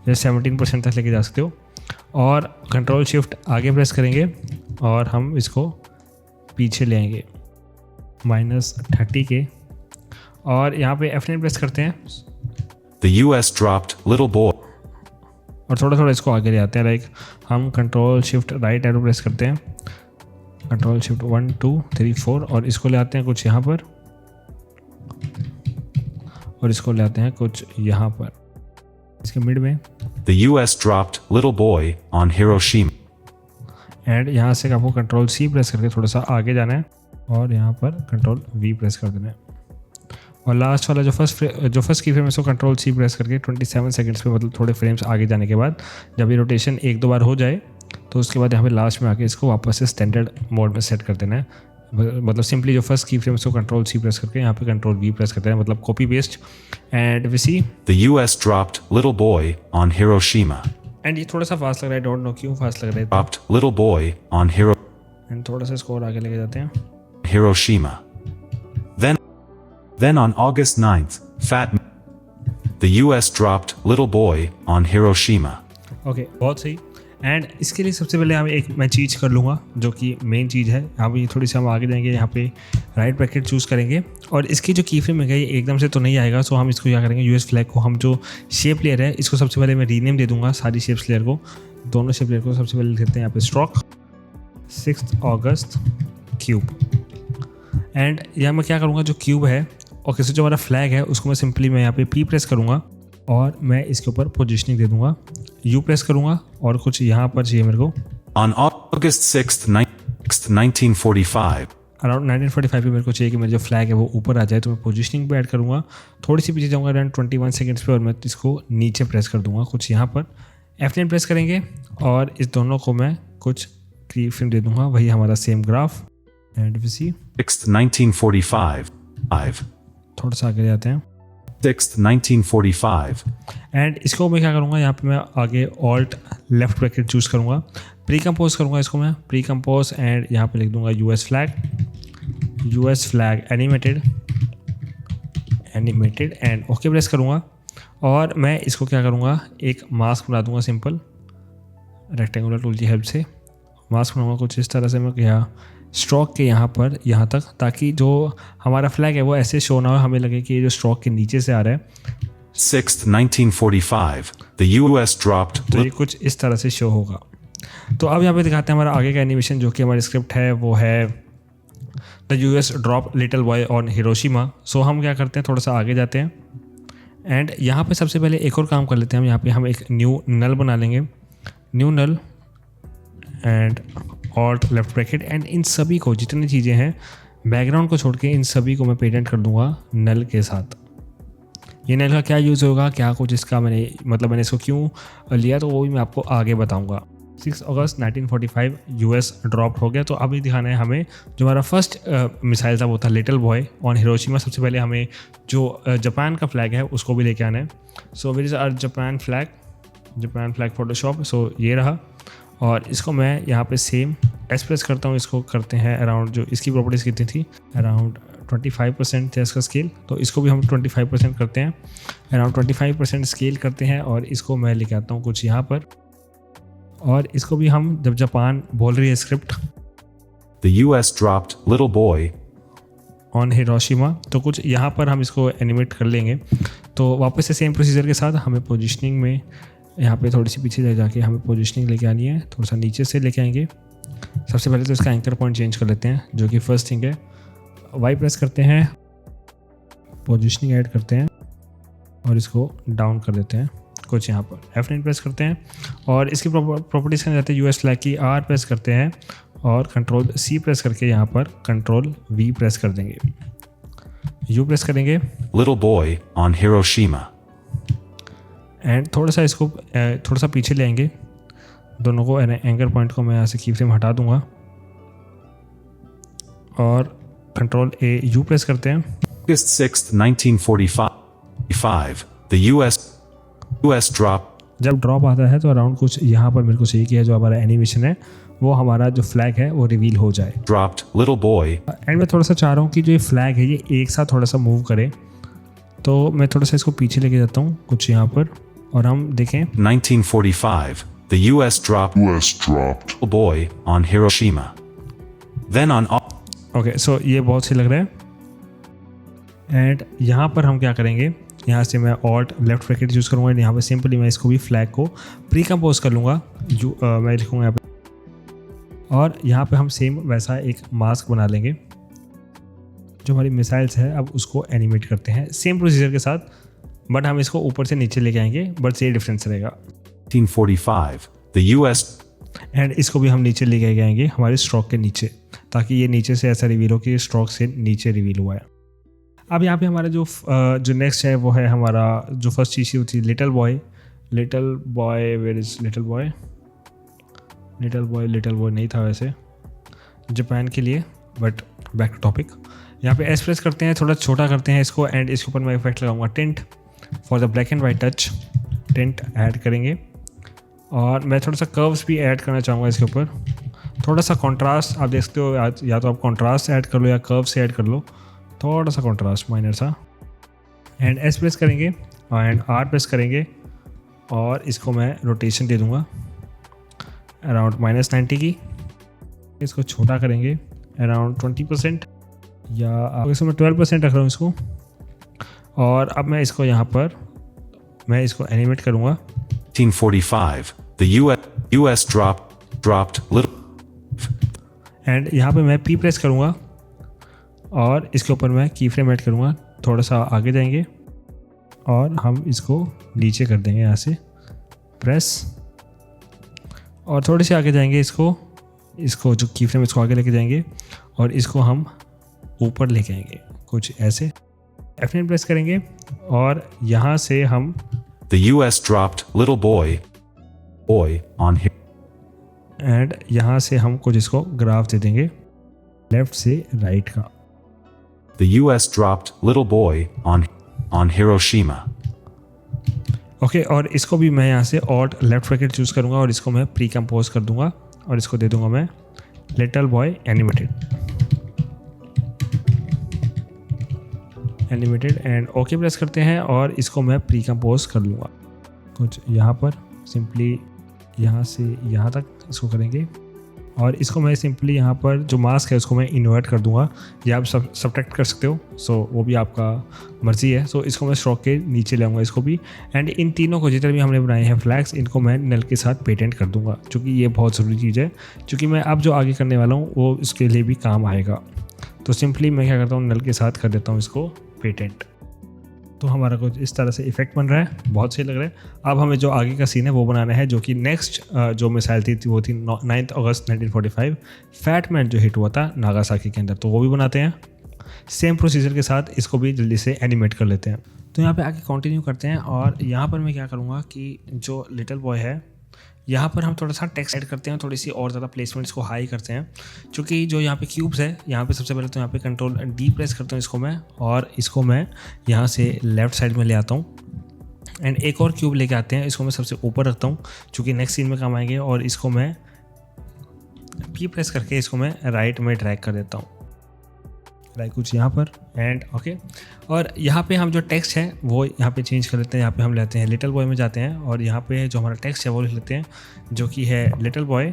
या 17% तक लेके जा सकते हो। और कंट्रोल शिफ्ट आगे प्रेस करेंगे और हम इसको पीछे ले आएंगे -30 के, और यहाँ पे F9 प्रेस करते हैं। The U.S. dropped little boy. और थोड़ा थोड़ा इसको आगे ले आते हैं, लाइक हम control shift right arrow press करते हैं, कंट्रोल शिफ्ट 1 2 3 4 और इसको ले आते हैं कुछ यहाँ पर और इसको ले आते हैं कुछ यहाँ पर इसके मिड में। The U.S. dropped little boy on Hiroshima. And यहाँ से आपको कंट्रोल सी प्रेस करके थोड़ा सा आगे जाना है और यहाँ पर कंट्रोल वी प्रेस कर देना है। और लास्ट वाला जो फर्स्ट की फ्रेम है उसको कंट्रोल सी प्रेस करके 27 सेकंड्स पे, मतलब थोड़े फ्रेम्स आगे जाने के बाद जब ये रोटेशन एक दो बार हो जाए तो उसके बाद यहाँ पे लास्ट में आके इसको वापस से स्टैंडर्ड मोड में सेट कर देना है। मतलब सिंपली जो फर्स्ट की फ्रेम उसको कंट्रोल सी प्रेस करके यहाँ पे कंट्रोल वी प्रेस करते हैं, मतलब copy paste. And we see The US dropped little boy on Hiroshima. एंड ये थोड़ा सा फास्ट लग रहा है, डोंट नो क्यों फास्ट लग रहा है। Dropped little boy on and थोड़ा सा इसको और आगे लेके जाते हैं। Hiroshima. Then on August 9th, the US dropped little boy on Hiroshima. Okay, बहुत सही। एंड इसके लिए सबसे पहले मैं चीज़ कर लूँगा जो कि मेन चीज़ है। यहाँ पे थोड़ी सी हम आगे जाएंगे, यहाँ पे राइट ब्रैकेट चूज़ करेंगे और इसकी जो की फ्रेम है ये एकदम से तो नहीं आएगा। सो हम इसको क्या करेंगे, यूएस फ्लैग को हम जो शेप लेयर है इसको सबसे पहले मैं रीनेम दे दूँगा सारी शेप्स लेयर को, दोनों शेप लेयर को सबसे पहले लिखते हैं यहाँ पे स्ट्रोक 6 अगस्त क्यूब। एंड यहाँ मैं क्या करूँगा, जो क्यूब है और किसी जो हमारा फ्लैग है उसको मैं सिंपली यहाँ पे पी प्रेस करूँगा और मैं इसके ऊपर पोजीशनिंग दे दूँगा, यू प्रेस करूँगा और कुछ यहाँ पर चाहिए मेरे को। On August 6th, 1945. अराउंड 1945 पे मेरे को चाहिए कि मेरा जो फ्लैग है वो ऊपर आ जाए, तो मैं पोजीशनिंग पे ऐड करूँगा। थोड़ी सी पीछे जाऊँगा अराउंड 21 सेकंड्स पे और मैं इसको नीचे प्रेस कर दूँगा कुछ यहाँ पर। F9 प्रेस करेंगे और इस दोनों को मैं कुछ की फ्रेम दे दूँगा, वही हमारा same graph. And we see 6th, 1945. थोड़ा सा आगे जाते हैं। 6th, 1945. एंड इसको मैं क्या करूँगा, यहाँ पे मैं आगे ऑल्ट लेफ्ट ब्रैकेट चूज़ करूँगा, प्री कंपोज करूँगा इसको मैं प्री कंपोज एंड यहाँ पे लिख दूँगा US flag animated and okay press करूँगा। और मैं इसको क्या करूँगा, एक मास्क बना दूँगा सिंपल रेक्टेंगुलर टूल की हेल्प से। मास्क बनाऊँगा कुछ इस तरह से मैं यहाँ स्ट्रोक के यहाँ पर यहाँ तक, ताकि जो हमारा फ्लैग है वो ऐसे शो ना हो, हमें लगे कि ये जो स्ट्रोक के नीचे से आ रहा है। 6th, 1945. The US dropped. तो ये कुछ इस तरह से शो होगा। तो अब यहाँ पे दिखाते हैं हमारा आगे का एनिमेशन, जो कि हमारी स्क्रिप्ट है वो है the US drop little boy on Hiroshima. So हम क्या करते हैं, थोड़ा सा आगे जाते हैं एंड यहाँ पे सबसे पहले एक और काम कर लेते हैं। यहाँ पे हम एक न्यू नल बना लेंगे, new null and alt left bracket and इन सभी को जितनी चीज़ें हैं बैकग्राउंड को छोड़ के इन सभी को मैं पेटेंट कर दूंगा नल के साथ। ये नल का क्या यूज़ होगा, क्या कुछ इसका मैंने इसको क्यों लिया, तो वो भी मैं आपको आगे बताऊंगा। 6 अगस्त 1945 यूएस ड्रॉप हो गया। तो अभी दिखाना है हमें जो हमारा फर्स्ट मिसाइल था वो था लिटिल बॉय ऑन हिरोशिमा। सबसे पहले हमें जो जापान का फ्लैग है उसको भी लेके आना है। So where is our Japan flag Photoshop. So ये रहा और इसको मैं यहाँ पे सेम एस प्रेस करता हूँ। इसको करते हैं अराउंड, जो इसकी प्रॉपर्टीज़ कितनी थी, अराउंड 25% थे इसका स्केल, तो इसको भी हम 25% करते हैं, अराउंड 25% स्केल करते हैं और इसको मैं लेके आता हूँ कुछ यहाँ पर। और इसको भी हम, जब जापान बोल रही है script The US dropped little boy on Hiroshima, तो कुछ यहाँ पर हम इसको एनिमेट कर लेंगे। तो वापस से सेम प्रोसीजर के साथ हमें पोजीशनिंग में यहाँ पे थोड़ी सी पीछे जाके हमें पोजीशनिंग लेके आनी है, थोड़ा सा नीचे से लेके आएंगे। सबसे पहले तो इसका एंकर पॉइंट चेंज कर लेते हैं, जो कि फर्स्ट थिंग है। वाई प्रेस करते हैं, पोजीशनिंग ऐड करते हैं और इसको डाउन कर देते हैं कुछ यहाँ पर। F9 प्रेस करते हैं और इसकी प्रॉपर्टीज़ के जाते हैं, यूएस फ्लैग की R प्रेस करते हैं और कंट्रोल C प्रेस करके यहाँ पर कंट्रोल V प्रेस कर देंगे, U प्रेस करेंगे little boy on Hiroshima. And थोड़ा सा इसको थोड़ा सा पीछे ले आएंगे, दोनों को एंकर पॉइंट को मैं यहाँ से की फ्रेम हटा दूंगा और कंट्रोल A U प्रेस करते हैं। August 6th, 1945. The US drop. जब ड्रॉप आता है तो अराउंड कुछ यहाँ पर मेरे को चाहिए कि जो हमारा एनिमेशन है वो हमारा जो फ्लैग है वो रिवील हो जाए। Dropped little boy. एंड मैं थोड़ा सा चाह रहा हूँ कि जो ये फ्लैग है ये एक साथ थोड़ा सा मूव करे, तो मैं थोड़ा सा इसको पीछे लेके जाता हूँ कुछ यहाँ पर और हम देखें 1945. The US dropped little boy on Hiroshima. Then on okay, so ये बहुत सही लग रहा है। एंड यहाँ पर हम क्या करेंगे, यहाँ से मैं ऑल्ट लेफ्ट ब्रैकेट यूज़ करूँगा। यहाँ पे सिंपली मैं इसको भी फ्लैग को प्री कंपोज कर लूँगा, मैं लिखूँगा यहाँ पे। और यहाँ पे हम सेम वैसा एक मास्क बना लेंगे। जो हमारी मिसाइल्स है अब उसको एनिमेट करते हैं सेम प्रोसीजर के साथ, बट हम इसको ऊपर से नीचे लेके आएंगे, बट ये डिफरेंस रहेगा। 1945. The US. एंड इसको भी हम नीचे लेके जाएंगे हमारे स्ट्रोक के नीचे, ताकि ये नीचे से ऐसा रिवील हो कि स्ट्रोक से नीचे रिवील हुआ है। अब यहाँ पे हमारा जो नेक्स्ट है वो है हमारा जो फर्स्ट चीज़ होती है little boy where is little boy नहीं था वैसे जापान के लिए, बट बैक टू टॉपिक। यहाँ पे एस प्रेस करते हैं, थोड़ा छोटा करते हैं इसको, एंड इसके ऊपर मैं इफेक्ट लगाऊंगा tint for the black and white touch. Tint add करेंगे और मैं थोड़ा सा कर्व्स भी ऐड करना चाहूँगा इसके ऊपर, थोड़ा सा कॉन्ट्रास्ट। आप देख सकते हो या तो आप कॉन्ट्रास्ट ऐड कर लो या कर्व से ऐड कर लो, थोड़ा सा कॉन्ट्रास्ट माइनर सा। एंड एस प्रेस करेंगे एंड आर प्रेस करेंगे और इसको मैं रोटेशन दे दूँगा अराउंड -90 की। इसको छोटा करेंगे अराउंड 20% या इसको मैं 12% रख रहा हूँ इसको। और अब मैं इसको यहाँ पर मैं इसको एनिमेट करूँगा। 1945, the US dropped little. And यहाँ पे मैं P प्रेस करूँगा और इसके ऊपर मैं की फ्रेम ऐड करूँगा। थोड़ा सा आगे जाएंगे और हम इसको नीचे कर देंगे यहाँ से प्रेस, और थोड़े से आगे जाएंगे इसको जो की फ्रेम इसको आगे लेके जाएंगे और इसको हम ऊपर लेके आएंगे कुछ ऐसे। F9 प्रेस करेंगे और यहाँ से हम The US dropped little boy on him. And यहाँ से हम कुछ इसको ग्राफ दे देंगे लेफ्ट से राइट का। The US dropped little boy on Hiroshima. Okay और इसको भी मैं यहाँ से ऑल्ट लेफ्ट ब्रैकेट चूज़ करूँगा और इसको मैं प्री कंपोज कर दूँगा और इसको दे दूँगा मैं little boy animated and okay press करते हैं और इसको मैं प्री कंपोज कर लूँगा कुछ यहाँ पर। सिंपली यहाँ से यहाँ तक इसको करेंगे और इसको मैं सिंपली यहाँ पर जो मास्क है उसको मैं इन्वर्ट कर दूंगा, या आप सब्ट्रैक्ट कर सकते हो, सो वो भी आपका मर्जी है। सो इसको मैं स्ट्रोक के नीचे ले आऊँगा इसको भी, एंड इन तीनों को जितने भी हमने बनाए हैं फ्लैग्स इनको मैं नल के साथ पेटेंट कर दूंगा, क्योंकि ये बहुत ज़रूरी चीज़ है, क्योंकि मैं अब जो आगे करने वाला हूँ वो इसके लिए भी काम आएगा। तो सिंपली मैं क्या करता हूँ नल के साथ कर देता हूँ इसको पेटेंट। तो हमारा कुछ इस तरह से इफेक्ट बन रहा है, बहुत सही लग रहा है। अब हमें जो आगे का सीन है वो बनाना है, जो कि नेक्स्ट जो मिसाइल थी वो थी 9 अगस्त 1945 फैट मैन जो हिट हुआ था नागासाकी के अंदर, तो वो भी बनाते हैं सेम प्रोसीजर के साथ। इसको भी जल्दी से एनिमेट कर लेते हैं। तो यहाँ पे आगे कंटिन्यू करते हैं और यहाँ पर मैं क्या करूँगा कि जो लिटिल बॉय है यहाँ पर हम थोड़ा सा टेक्स्ट ऐड करते हैं, थोड़ी सी और ज़्यादा प्लेसमेंट इसको हाई करते हैं, क्योंकि जो यहाँ पे क्यूब्स है यहाँ पे सबसे पहले तो यहाँ पे कंट्रोल डी प्रेस करता हूँ इसको मैं, और इसको मैं यहाँ से लेफ़्ट साइड में ले आता हूँ एंड एक और क्यूब लेके आते हैं, इसको मैं सबसे ऊपर रखता हूँ क्योंकि नेक्स्ट सीन में काम आएंगे, और इसको मैं पी प्रेस करके इसको मैं राइट में ड्रैग कर देता हूँ लाइक कुछ यहाँ पर एंड ओके। और यहाँ पे हम जो टेक्स्ट है वो यहाँ पे चेंज कर लेते हैं। यहाँ पे हम लेते हैं लिटिल बॉय में जाते हैं और यहाँ पे जो हमारा टेक्स्ट है वो लिख लेते हैं जो कि है लिटिल बॉय।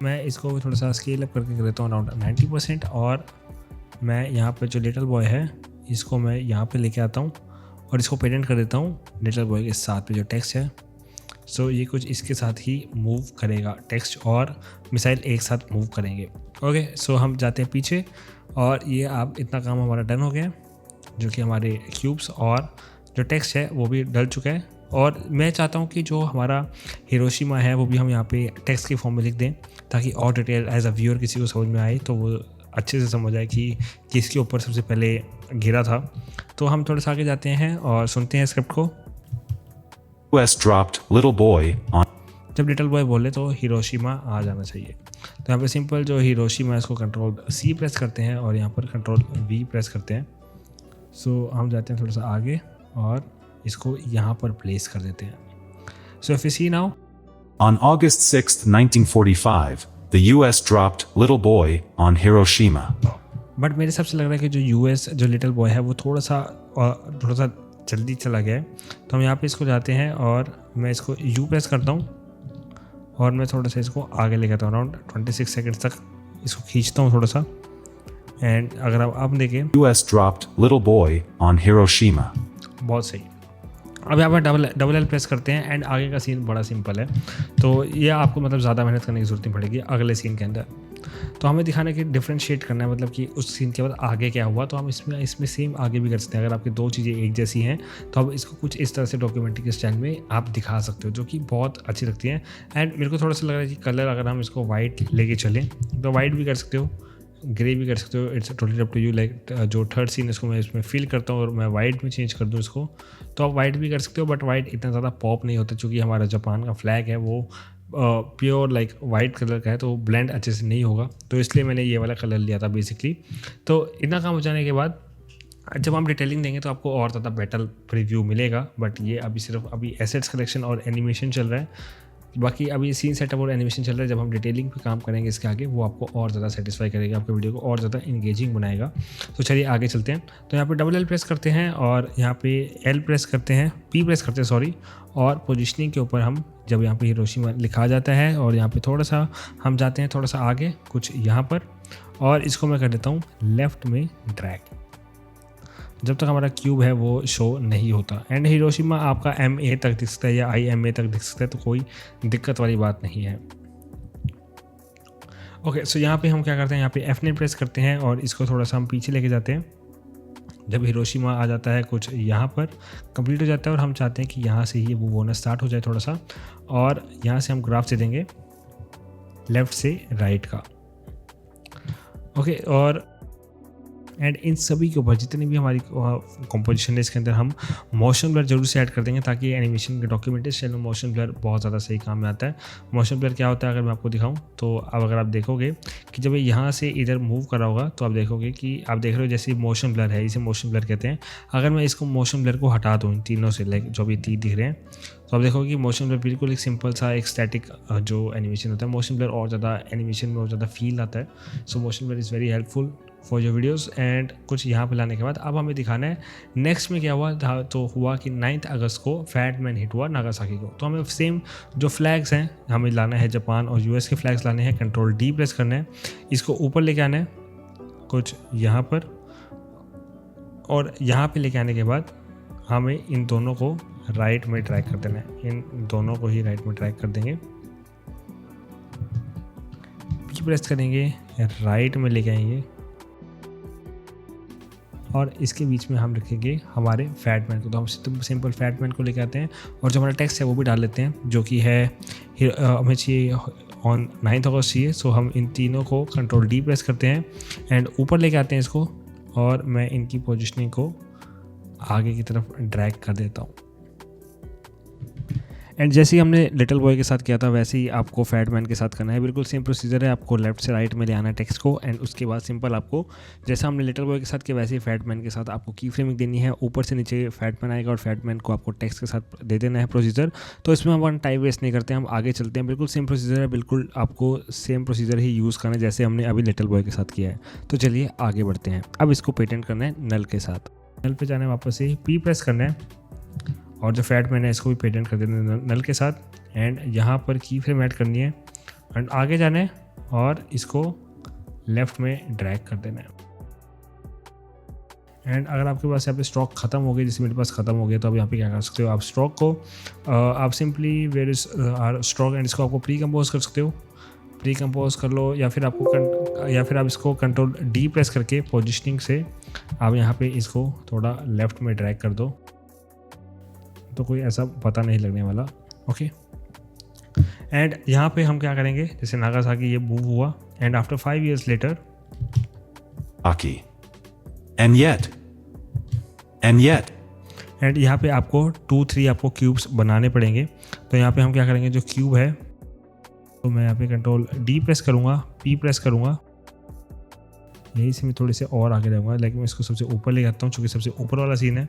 मैं इसको थोड़ा सा स्केल अप करके कर देता हूँ अराउंड 90%, और मैं यहाँ पे जो लिटिल बॉय है इसको मैं यहाँ पे लेके आता हूँ और इसको पेटेंट कर देता हूँ लिटिल बॉय के साथ पे जो टेक्स्ट है। सो ये कुछ इसके साथ ही मूव करेगा, टेक्स्ट और मिसाइल एक साथ मूव करेंगे। ओके सो हम जाते हैं पीछे और ये आप इतना काम हमारा डन हो गया, जो कि हमारे क्यूब्स और जो टेक्स्ट है वो भी डल चुका है। और मैं चाहता हूँ कि जो हमारा हिरोशिमा है वो भी हम यहाँ पे टेक्स्ट के फॉर्म में लिख दें, ताकि और डिटेल एज अ व्यूअर किसी को समझ में आए तो वो अच्छे से समझ आए कि किसके ऊपर सबसे पहले गिरा था। तो हम थोड़ा सा आगे जाते हैं और सुनते हैं स्क्रिप्ट को। US dropped little boy on. जब लिटिल बॉय बोले तो हिरोशिमा आ जाना चाहिए। तो यहाँ पे सिंपल जो हिरोशिमा है इसको कंट्रोल सी प्रेस करते हैं और यहाँ पर कंट्रोल वी प्रेस करते हैं। सो हम जाते हैं थोड़ा सा आगे और इसको यहाँ पर प्लेस कर देते हैं। So if you see now, On August 6th, 1945, the US dropped little boy on Hiroshima. But मेरे हिसाब से लग रहा है कि जो यूएस जो लिटिल बॉय है वो थोड़ा सा जल्दी चला गया है। तो हम यहाँ पे इसको जाते हैं और मैं इसको यू प्रेस करता हूँ और मैं थोड़ा सा इसको आगे ले जाता हूँ, अराउंड 26 सेकंड्स तक इसको खींचता हूँ थोड़ा सा। एंड अगर आप देखें US dropped little boy on Hiroshima. बहुत सही। अब यहाँ पर डबल एल प्रेस करते हैं एंड आगे का सीन बड़ा सिंपल है, तो ये आपको मतलब ज़्यादा मेहनत करने की ज़रूरत नहीं पड़ेगी अगले सीन के अंदर। तो हमें दिखाना है कि डिफ्रेंशिएट करना है, मतलब कि उस सीन के बाद आगे क्या हुआ। तो हम इसमें सेम आगे भी कर सकते हैं। अगर आपकी दो चीज़ें एक जैसी हैं तो आप इसको कुछ इस तरह से डॉक्यूमेंट्री के स्टाइल में आप दिखा सकते हो, जो कि बहुत अच्छी लगती है। एंड मेरे को थोड़ा सा लग रहा है कि कलर अगर हम इसको वाइट लेके चलें तो वाइट भी कर सकते हो, ग्रे भी कर सकते हो, it's totally up to you. Like जो थर्ड सीन इसको मैं इसमें फील करता हूँ और मैं वाइट में चेंज कर दूँ इसको, तो आप वाइट भी कर सकते हो। बट वाइट इतना ज़्यादा पॉप नहीं होता, क्योंकि हमारा जापान का फ्लैग है वो प्योर लाइक वाइट कलर का है, तो ब्लेंड अच्छे से नहीं होगा। तो इसलिए मैंने ये वाला कलर लिया था बेसिकली। तो इतना काम हो जाने के बाद जब हम डिटेलिंग देंगे तो आपको और ज़्यादा बेटर प्रीव्यू मिलेगा। बट ये अभी सिर्फ अभी एसेट्स कलेक्शन और एनिमेशन चल रहा है, बाकी अभी सीन सेटअप और एनिमेशन चल रहा है। जब हम डिटेलिंग पे काम करेंगे इसके आगे, वो आपको और ज़्यादा सेटिस्फाई करेगा, आपके वीडियो को और ज़्यादा इंगेजिंग बनाएगा। तो चलिए आगे चलते हैं। तो यहाँ पे डबल एल प्रेस करते हैं और यहाँ पे एल प्रेस करते हैं, पी प्रेस करते हैं सॉरी, और पोजीशनिंग के ऊपर हम जब यहाँ पे हिरोशिमा लिखा जाता है और यहाँ पे थोड़ा सा हम जाते हैं थोड़ा सा आगे कुछ यहाँ पर, और इसको मैं कर देता हूँ लेफ़्ट में ड्रैग, जब तक हमारा क्यूब है वो शो नहीं होता। एंड हिरोशिमा आपका MA तक दिख सकता है या IMA तक दिख सकता है, तो कोई दिक्कत वाली बात नहीं है। ओके, सो यहाँ पे हम क्या करते हैं, यहाँ पे F9 प्रेस करते हैं और इसको थोड़ा सा हम पीछे लेके जाते हैं। जब हिरोशिमा आ जाता है कुछ यहाँ पर कंप्लीट हो जाता है, और हम चाहते हैं कि यहाँ से ही वो बोनस स्टार्ट हो जाए थोड़ा सा, और यहाँ से हम ग्राफ से देंगे लेफ़्ट से राइट का। ओके, और एंड इन सभी के ऊपर जितनी भी हमारी कंपोजिशन है इसके अंदर हम मोशन ब्लर जरूर से ऐड कर देंगे, ताकि एनिमेशन के डॉक्यूमेंट्री स्टाइल में मोशन ब्लर बहुत ज़्यादा सही काम में आता है। मोशन ब्लर क्या होता है अगर मैं आपको दिखाऊं, तो अब अगर आप देखोगे कि जब ये यहाँ से इधर मूव कर रहा होगा तो आप देखोगे कि आप देख रहे हो जैसे मोशन ब्लर है, इसे मोशन ब्लर कहते हैं। अगर मैं इसको मोशन ब्लर को हटा दूँ इन तीनों से, लाइक जो भी तीन दिख रहे हैं, तो आप देखोगे कि मोशन ब्लर बिल्कुल एक सिंपल सा एक स्टैटिक जो एनिमेशन होता है, मोशन ब्लर और ज़्यादा एनिमेशन में और ज़्यादा फील आता है। सो motion blur is very helpful for your videos. And कुछ यहाँ पे लाने के बाद अब हमें दिखाना है नेक्स्ट में क्या हुआ था। तो हुआ कि 9 अगस्त को फैट मैन हिट हुआ नागासाकी को। तो हमें सेम जो फ्लैग्स हैं हमें लाना है, जापान और US के फ्लैग्स लाने हैं, कंट्रोल D प्रेस करना है, इसको ऊपर लेके आना है कुछ यहाँ पर, और यहाँ पे लेके आने के बाद हमें इन दोनों को राइट में ड्रैग कर देना है, इन दोनों को ही राइट में ड्रैग कर देंगे, P प्रेस करेंगे, राइट में लेके आएंगे, और इसके बीच में हम रखेंगे हमारे फैटमैन को। तो हम सिंपल फैटमैन को लेके आते हैं और जो हमारा टेक्स्ट है वो भी डाल लेते हैं, जो कि है हमें चाहिए ऑन 9 अगस्त चाहिए। सो हम इन तीनों को कंट्रोल D प्रेस करते हैं एंड ऊपर लेके आते हैं इसको, और मैं इनकी पोजीशनिंग को आगे की तरफ ड्रैग कर देता हूँ। एंड जैसे ही हमने लिटिल बॉय के साथ किया था वैसे ही आपको फैटमैन के साथ करना है। बिल्कुल सेम प्रोसीजर है, आपको लेफ्ट से राइट में ले आना है टेक्स्ट को, एंड उसके बाद सिंपल आपको जैसा हमने लिटिल बॉय के साथ किया वैसे ही फैटमैन के साथ आपको की फ्रेमिंग देनी है। ऊपर से नीचे फैटमैन आएगा और फैटमैन को आपको टेक्स्ट के साथ दे देना है प्रोसीजर। तो इसमें हम टाइम वेस्ट नहीं करते, हम आगे चलते हैं। बिल्कुल सेम प्रोसीजर है, बिल्कुल आपको सेम प्रोसीजर ही यूज़ करना है जैसे हमने अभी लिटिल बॉय के साथ किया है। तो चलिए आगे बढ़ते हैं। अब इसको पेटेंट करना है नल के साथ। नल पे जाना है, वापस से P प्रेस करना है, और जो फैटमैन है इसको भी पेटेंट कर देना है नल के साथ, एंड यहाँ पर की फ्रेम ऐड करनी है, एंड आगे जाना है और इसको लेफ़्ट में ड्रैग कर देना है। एंड अगर आपके पास यहाँ पे स्ट्रोक ख़त्म हो गई, जैसे मेरे पास ख़त्म हो गया, तो आप यहाँ पे क्या कर सकते हो, आप स्ट्रोक को आप simply where is our stroke, and इसको आपको प्री कंपोज कर सकते हो, प्री कंपोज कर लो, या फिर आप इसको कंट्रोल D प्रेस करके पोजिशनिंग से आप यहाँ पे इसको थोड़ा लेफ़्ट में ड्रैग कर दो, तो कोई ऐसा पता नहीं लगने वाला। ओके, एंड यहाँ पे हम क्या करेंगे, जैसे नागासाकी ये मूव हुआ, and after 5 years later Aki. And yet. And यहाँ पे आपको 2-3 आपको क्यूब्स बनाने पड़ेंगे। तो यहाँ पे हम क्या करेंगे, जो क्यूब है तो मैं यहाँ पे कंट्रोल D प्रेस करूँगा, P प्रेस करूँगा, यहीं से मैं थोड़ी से और आगे जाऊँगा, लेकिन मैं इसको सबसे ऊपर ले जाता हूँ क्योंकि सबसे ऊपर वाला सीन है।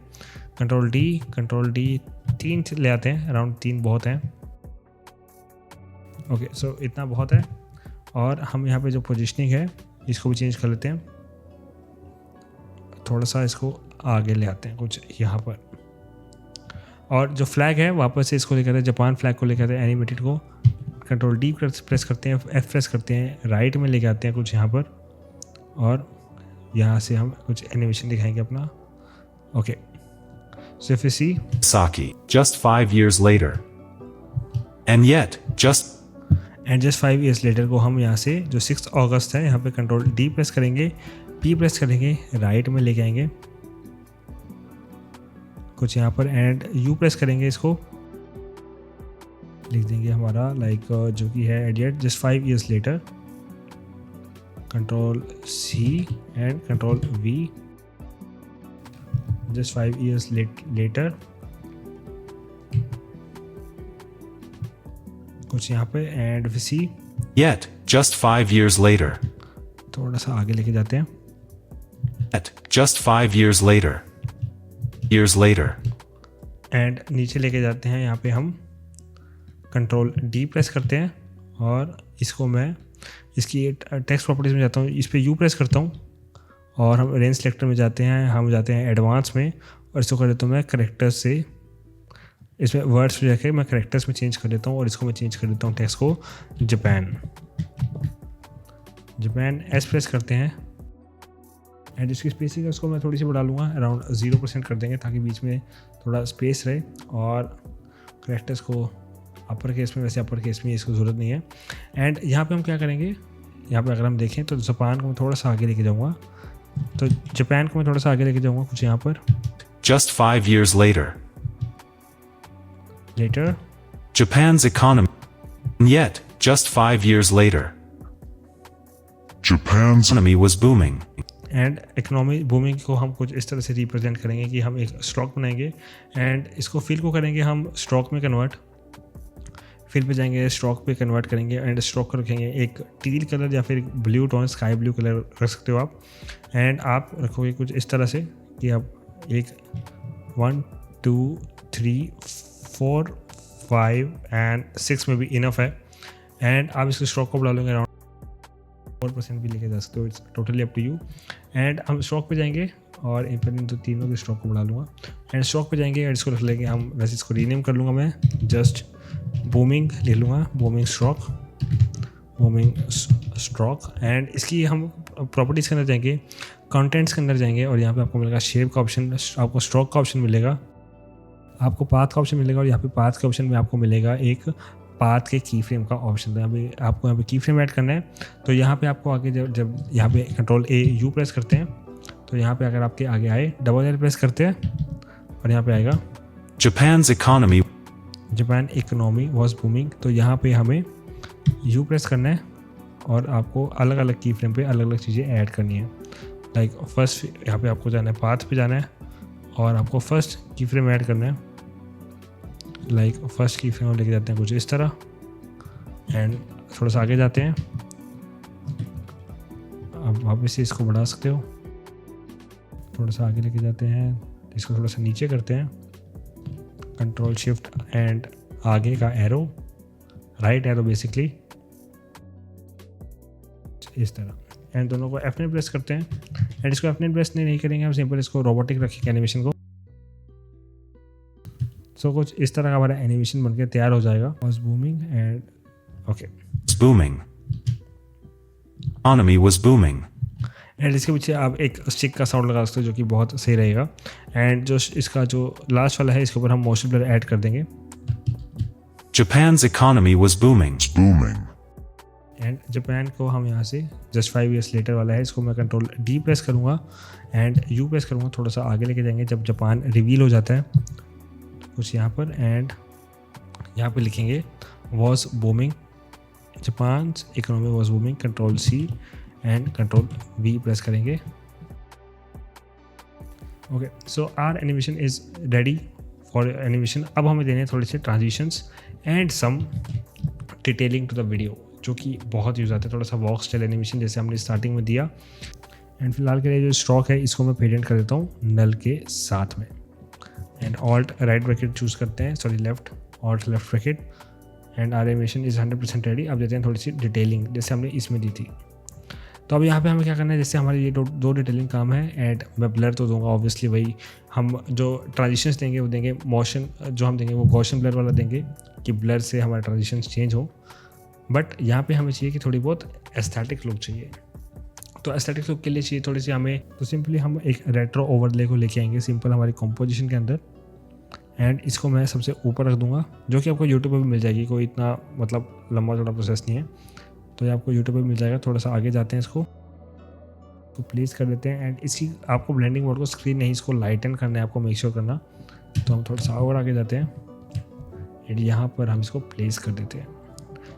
कंट्रोल D 3 ले आते हैं, अराउंड 3 बहुत हैं। ओके, सो इतना बहुत है, और हम यहाँ पे जो पोजीशनिंग है इसको भी चेंज कर लेते हैं, थोड़ा सा इसको आगे ले आते हैं कुछ यहाँ पर, और जो फ्लैग है वापस से इसको लेकर आते हैं, जापान फ्लैग को लेकर आते हैं, एनिमेटेड को कंट्रोल D प्रेस करते हैं, F प्रेस करते हैं, राइट में लेके आते हैं कुछ यहाँ पर, और यहाँ से हम कुछ एनिमेशन दिखाएंगे अपना। Okay, so if you see Saki. Just 5 years later. And yet. And just 5 years later को हम यहाँ से जो 6 अगस्त है यहाँ पे कंट्रोल डी प्रेस करेंगे, पी प्रेस करेंगे, राइट में लेके आएंगे कुछ यहाँ पर, एंड यू प्रेस करेंगे, इसको लिख देंगे हमारा लाइक जो कि है edit just 5 years later, control C and control V, just 5 years later कुछ यहाँ पे, and see Yet, just 5 years later. थोड़ा सा आगे लेके जाते हैं, Yet, just 5 years later. Years later. And नीचे लेके जाते हैं, यहाँ पे हम कंट्रोल डी प्रेस करते हैं और इसको मैं इसकी टेक्स्ट प्रॉपर्टीज में जाता हूँ, इस पर यू प्रेस करता हूँ और हम रेंज सेलेक्टर में जाते हैं, हम जाते हैं एडवांस में और इसको कर देता हूँ मैं करेक्टर्स से, इसमें वर्ड्स में जाके मैं करेक्टर्स में चेंज कर देता हूँ और इसको मैं चेंज कर देता हूँ टेक्स्ट को जापान, जापान एस प्रेस करते हैं एंड इसकी स्पेसिंग है उसको मैं थोड़ी सी बढ़ा लूँगा, अराउंड 0% कर देंगे ताकि बीच में थोड़ा स्पेस रहे, और करेक्टर्स को अपर केस में, वैसे अपर केस में इसको ज़रूरत नहीं है। एंड यहाँ पे हम क्या करेंगे, यहाँ पे अगर हम देखें तो जापान को मैं थोड़ा सा आगे लेके जाऊँगा, तो जापान को मैं थोड़ा सा आगे लेके जाऊँगा कुछ यहाँ पर, Just 5 years later. Later Japan's economy. Yet, just 5 years later. Japan's economy was booming. And economy booming को हम कुछ इस तरह से रिप्रेजेंट करेंगे कि हम एक स्टॉक बनाएंगे एंड इसको फिल को करेंगे हम स्टॉक में कन्वर्ट, फिल पे जाएंगे, स्टॉक पे कन्वर्ट करेंगे एंड स्टॉक को रखेंगे एक टील कलर या फिर blue tone, sky blue colour रख सकते हो आप, एंड आप रखोगे कुछ इस तरह से कि आप एक 1 2 3 4 5 एंड 6 में भी इनफ है, एंड आप इसके स्टॉक को बढ़ा लेंगे अराउंड 4% भी लेके जा सकते हो, it's totally up to you. And हम स्टॉक पे जाएंगे और इन पर तो तीनों के स्टॉक को बढ़ा लूँगा एंड स्टॉक पे जाएंगे एंड इसको रख लेंगे हम, वैसे इसको रीनेम कर लूँगा मैं, जस्ट बूमिंग लिख लूँगा, बूमिंग स्टॉक एंड इसकी हम प्रॉपर्टीज़ के अंदर जाएंगे, कंटेंट्स के अंदर जाएंगे और यहाँ पे आपको मिलेगा शेप का ऑप्शन, आपको स्टॉक का ऑप्शन मिलेगा, आपको पाथ का ऑप्शन मिलेगा और यहाँ पे पाथ के ऑप्शन में आपको मिलेगा एक पाथ के की फ्रेम का ऑप्शन। तो अभी आपको यहाँ पे की फ्रेम ऐड करना है, तो यहाँ पे आपको आगे जब यहाँ पे कंट्रोल ए यू प्रेस करते हैं तो यहाँ पे अगर आपके आगे आए डबल एल प्रेस करते हैं और यहाँ पे आएगा Japan's economy. Japan economy was booming, तो यहाँ पे हमें यू प्रेस करना है और आपको अलग अलग की फ्रेम पे अलग अलग चीज़ें ऐड करनी है। लाइक फर्स्ट यहाँ पे आपको जाना है, पाथ पे जाना है और आपको फर्स्ट की फ्रेम ऐड करना है, लाइक फर्स्ट की फ्रेम लेके जाते हैं कुछ इस तरह एंड थोड़ा सा आगे जाते हैं, आप वापस से इसको बढ़ा सकते हो, थोड़ा सा आगे लेके जाते हैं, इसको थोड़ा सा नीचे करते हैं, कंट्रोल शिफ्ट एंड आगे का एरो, राइट एरो बेसिकली इस तरह, एंड दोनों को F9 प्रेस करते हैं एंड इसको F9 प्रेस नहीं करेंगे, हम सिंपल इसको रोबोटिक रखेंगे एनिमेशन को। सो कुछ इस तरह का हमारा एनिमेशन बनके तैयार हो जाएगा, was booming and okay Booming. Economy was booming. And इसके पीछे आप एक स्टिक का साउंड लगा सकते हो जो कि बहुत सही रहेगा, एंड जो इसका जो लास्ट वाला है इसके ऊपर हम मोशन ब्लर ऐड कर देंगे, Japan's economy was booming. Booming. And Japan को हम यहाँ से जस्ट 5 ईयर्स लेटर वाला है, इसको मैं कंट्रोल डी प्रेस करूँगा एंड यू प्रेस करूँगा, थोड़ा सा आगे लेके जाएंगे जब जापान रिवील हो जाता है कुछ यहाँ पर, एंड यहाँ पे लिखेंगे was booming, Japan economy was booming, control C and control V press करेंगे। Okay, so our animation is ready for animation. अब हमें देने थोड़े से transitions and some detailing to the video जो कि बहुत यूज़ आता है, थोड़ा सा वॉक स्टाइल एनिमेशन जैसे हमने स्टार्टिंग में दिया। एंड फिलहाल के लिए जो स्टॉक है इसको मैं पेरेंट कर देता हूँ नल के साथ में, and alt right bracket choose करते हैं, sorry left, alt left bracket, and our animation is 100% ready. अब देते हैं थोड़ी सी डिटेलिंग जैसे हमने इसमें दी थी। तो अब यहाँ पे हमें क्या करना है, जैसे हमारे ये दो डिटेलिंग काम है, एंड मैं ब्लर तो दूंगा ऑब्वियसली, वही हम जो ट्रांजिशंस देंगे वो देंगे, मोशन जो हम देंगे वो गॉसियन ब्लर वाला देंगे कि ब्लर से हमारे ट्रांजिशंस चेंज हो। बट यहाँ पे हमें चाहिए कि थोड़ी बहुत एस्थेटिक लुक चाहिए, तो एस्थेटिक लुक के लिए चाहिए थोड़ी सी हमें, तो सिंपली हम एक रेट्रो ओवरले को लेके आएंगे सिंपल हमारी कॉम्पोजिशन के अंदर, एंड इसको मैं सबसे ऊपर रख दूंगा, जो कि आपको यूट्यूब पर भी मिल जाएगी, कोई इतना मतलब लंबा चौड़ा प्रोसेस नहीं है, तो ये आपको यूट्यूब पर मिल जाएगा। थोड़ा सा आगे जाते हैं, इसको प्लेस कर देते हैं एंड इसकी आपको ब्लेंडिंग मोड को स्क्रीन नहीं, इसको लाइटन करना है, आपको मेक श्योर करना। तो हम थोड़ा सा और आगे जाते हैं एंड यहाँ पर हम इसको प्लेस कर देते हैं।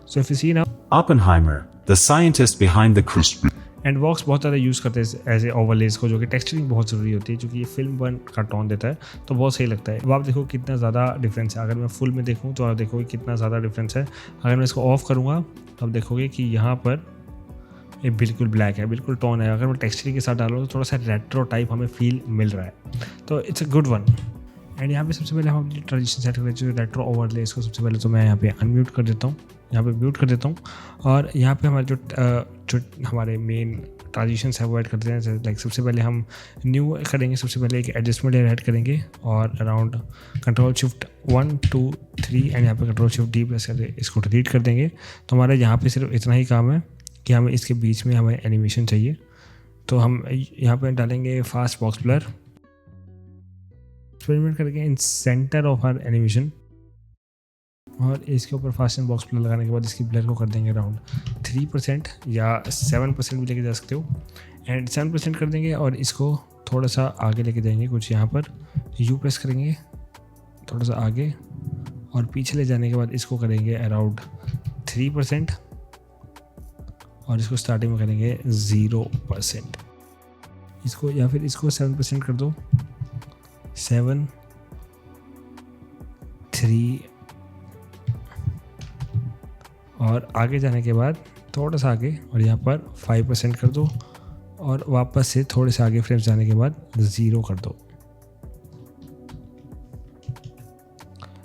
So if you see now, Oppenheimer, the scientist behind the CRISPR. And वॉक्स बहुत ज़्यादा यूज़ करते हैं ऐसे ओवरलेज को, जो कि टेक्सचरिंग बहुत ज़रूरी होती है, क्योंकि ये फिल्म वन का टोन देता है, तो बहुत सही लगता है। अब आप देखो कितना ज़्यादा डिफरेंस है। अगर मैं फुल में देखूँ तो आप देखोगे कितना ज़्यादा डिफरेंस है। अगर मैं इसको ऑफ करूँगा तो आप देखोगे कि यहाँ पर ये बिल्कुल ब्लैक है, बिल्कुल टोन है। अगर मैं टेक्सचरिंग के साथ डालूँ तो थोड़ा सा रेट्रो टाइप हमें फील मिल रहा है, तो it's a good one. And यहाँ पे सबसे पहले हम अपनी ट्रांजिशन सेट करें, जो रेट्रो ओवरले, इसको सबसे पहले तो मैं यहाँ पे अनम्यूट कर देता हूँ, यहाँ पे म्यूट कर देता हूँ, और यहाँ पे हमारे जो हमारे मेन ट्रांजिशंस है वो ऐड करते हैं। लाइक सबसे पहले हम न्यू करेंगे, सबसे पहले एक एडजस्टमेंट लेयर ऐड करेंगे और अराउंड कंट्रोल शिफ्ट 1 2 3 एंड यहाँ पे कंट्रोल शिफ्ट डी प्रेस करके इसको डिलीट कर देंगे। तो हमारे यहाँ पे सिर्फ इतना ही काम है कि हमें इसके बीच में हमें एनिमेशन चाहिए, तो हम यहाँ पे डालेंगे फास्ट बॉक्स ब्लर, एक्सपेरिमेंट करके इन सेंटर ऑफ आर एनिमेशन, और इसके ऊपर फास्ट एंड बॉक्स ब्लर लगाने के बाद इसकी ब्लर को कर देंगे अराउंड 3% या 7% भी लेके जा सकते हो, एंड 7% कर देंगे और इसको थोड़ा सा आगे लेके जाएंगे, कुछ यहाँ पर यू प्रेस करेंगे थोड़ा सा आगे, और पीछे ले जाने के बाद इसको करेंगे अराउंड 3% और इसको स्टार्टिंग में करेंगे 0%, इसको या फिर इसको 7% कर दो, 7 3 और आगे जाने के बाद थोड़ा सा आगे और यहाँ पर 5% कर दो, और वापस से थोड़े से आगे फ्रेम्स जाने के बाद 0 कर दो।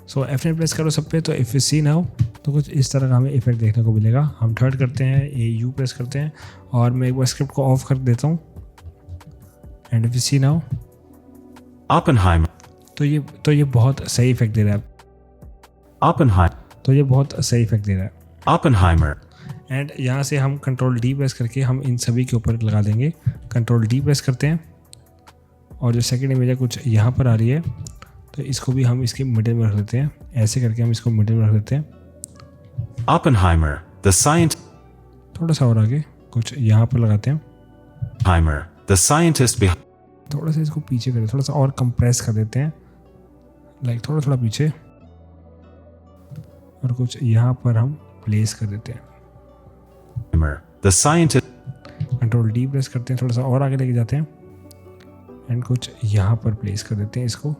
सो F9 प्रेस करो सब पे, तो इफ़ यू सी नाउ तो कुछ इस तरह का हमें इफेक्ट देखने को मिलेगा। हम थर्ड करते हैं, ये यू प्रेस करते हैं और मैं एक बार स्क्रिप्ट को ऑफ कर देता हूँ, and if you see now Oppenheimer. तो ये बहुत सही इफेक्ट दे रहा है। Oppenheimer. तो ये बहुत सही इफेक्ट दे रहा है। Oppenheimer. एंड यहाँ से हम कंट्रोल डी प्रेस करके हम इन सभी के ऊपर लगा देंगे। कंट्रोल डी प्रेस करते हैं और जो सेकंड इमेज है कुछ यहाँ पर आ रही है, तो इसको भी हम इसके मिडिल में रख देते हैं। ऐसे करके हम इसको मिडिल में रख देते हैं। Oppenheimer, the scientist. थोड़ा सा और आगे कुछ यहाँ पर लगाते हैं। Oppenheimer, the scientist behind. थोड़ा सा इसको पीछे करें, थोड़ा सा और कंप्रेस कर देते हैं, लाइक थोड़ा पीछे, और कुछ यहाँ पर हम प्लेस कर देते हैं। Oppenheimer, the scientist. Control D press करते हैं, थोड़ा सा और आगे लेके जाते हैं एंड कुछ यहाँ पर प्लेस कर देते हैं इसको।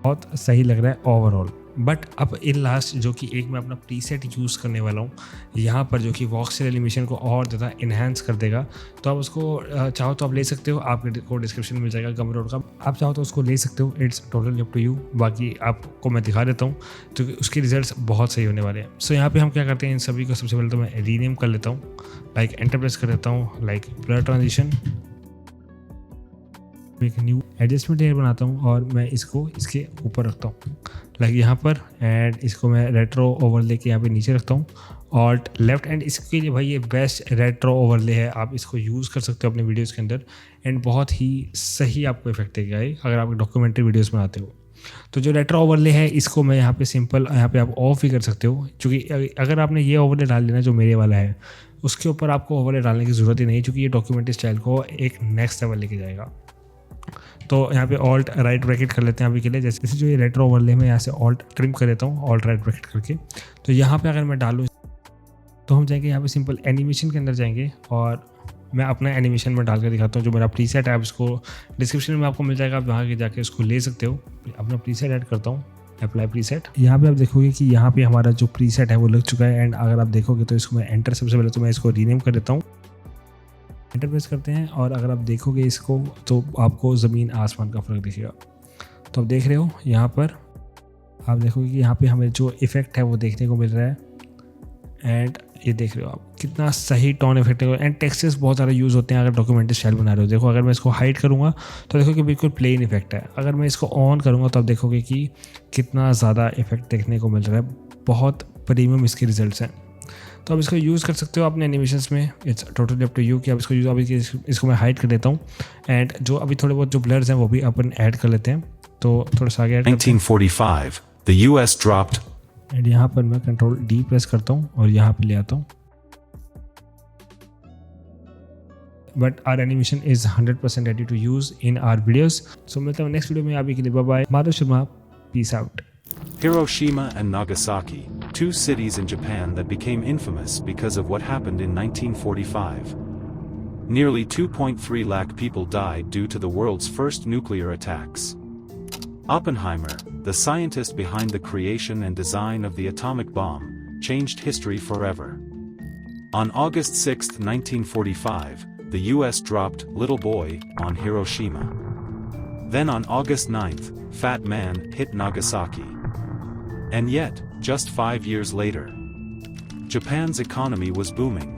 बहुत सही लग रहा है ओवरऑल। बट अब इन लास्ट जो कि एक मैं अपना प्रीसेट यूज़ करने वाला हूँ यहाँ पर, जो कि वॉक्सेल एनिमेशन को और ज़्यादा इन्हांस कर देगा, तो आप उसको चाहो तो आप ले सकते हो, आपको डिस्क्रिप्शन में मिल जाएगा गमरोड का, आप चाहो तो उसको ले सकते हो, it's totally up to you. बाकी आपको मैं दिखा देता हूँ, तो उसके रिजल्ट्स बहुत सही होने वाले हैं। सो यहाँ पे हम क्या करते हैं, इन सभी को सबसे पहले तो मैं रीनेम कर लेता हूँ, लाइक एंटर प्रेस कर देता हूँ, लाइक ब्लर ट्रांजिशन, एक न्यू एडजस्टमेंट लेयर बनाता हूँ और मैं इसको इसके ऊपर रखता हूँ, लाइक यहाँ पर, एंड इसको मैं रेट्रो ओवरले के यहाँ पे नीचे रखता हूँ, ऑल्ट लेफ्ट। एंड इसके लिए भाई ये बेस्ट रेट्रो ओवरले है, आप इसको यूज़ कर सकते हो अपने वीडियोज़ के अंदर, एंड बहुत ही सही आपको इफेक्ट देगा ये अगर आप डॉक्यूमेंट्री वीडियोज़ बनाते हो। तो जो रेट्रो ओवरले है इसको मैं यहाँ पे सिंपल यहाँ पे आप ऑफ भी कर सकते हो, क्योंकि अगर आपने ये ओवरले डाल लेना जो मेरे वाला है, उसके ऊपर आपको ओवरले डालने की ज़रूरत ही नहीं, क्योंकि ये डॉक्यूमेंट्री स्टाइल को एक नेक्स्ट लेवल लेके जाएगा। तो यहाँ पे ऑल्ट राइट ब्रैकेट कर लेते हैं अभी के लिए, जैसे जो ये रेट्रो ओवरले में यहाँ से ऑल्ट ट्रिम कर लेता हूँ, ऑल्ट राइट ब्रैकेट करके। तो यहाँ पे अगर मैं डालूँ तो हम जाएंगे यहाँ पे सिंपल एनिमेशन के अंदर जाएंगे और मैं अपना एनिमेशन में डाल कर दिखाता हूँ। जो मेरा प्रीसेट है उसको डिस्क्रिप्शन में आपको मिल जाएगा, आप वहाँ के जाके उसको ले सकते हो। अपना प्रीसेट ऐड करता हूँ, अप्लाई प्रीसेट। यहाँ पे आप देखोगे कि यहाँ पे हमारा जो प्रीसेट है वो लग चुका है, एंड अगर आप देखोगे तो इसको मैं एंटर, सबसे पहले तो मैं इसको रीनेम कर देता हूँ, एंटर प्रेस करते हैं, और अगर आप देखोगे इसको तो आपको ज़मीन आसमान का फ़र्क दिखेगा। तो आप देख रहे हो यहाँ पर, आप देखोगे कि यहाँ पे हमें जो इफ़ेक्ट है वो देखने को मिल रहा है, एंड ये देख रहे हो आप कितना सही टोन इफेक्ट है। एंड टेक्सचर्स बहुत ज़्यादा यूज़ होते हैं अगर डॉक्यूमेंट्री स्टाइल बना रहे हो। देखो अगर मैं इसको हाइड करूँगा तो देखो कि बिल्कुल प्लेन इफेक्ट है, अगर मैं इसको ऑन करूँगा तो आप देखोगे कि कितना ज़्यादा इफेक्ट देखने को मिल रहा है, बहुत प्रीमियम इसके रिजल्ट्स हैं। तो आप इसको यूज़ कर सकते हो अपने एनिमेशंस में, it's totally up to you कि आप इसको यूज़। अभी इसको मैं हाइड कर देता हूँ एंड जो अभी थोड़े बहुत जो ब्लर्स हैं वो भी अपन ऐड कर लेते हैं। तो थोड़ा सा आगे 1945, the US dropped एंड यहाँ पर मैं कंट्रोल डी प्रेस करता हूँ और यहाँ पे ले आता हूँ। But our animation is 100% ready to use in our videos. So मिलता हूँ नेक्स्ट वीडियो में। अभी के लिए bye bye. Madhav Sharma, peace out. Hiroshima and Nagasaki, two cities in Japan that became infamous because of what happened in 1945. Nearly 2.3 lakh people died due to the world's first nuclear attacks. Oppenheimer, the scientist behind the creation and design of the atomic bomb, changed history forever. On August 6, 1945, the US dropped Little Boy on Hiroshima. Then on August 9th, Fat Man hit Nagasaki. And yet, just 5 years later, Japan's economy was booming.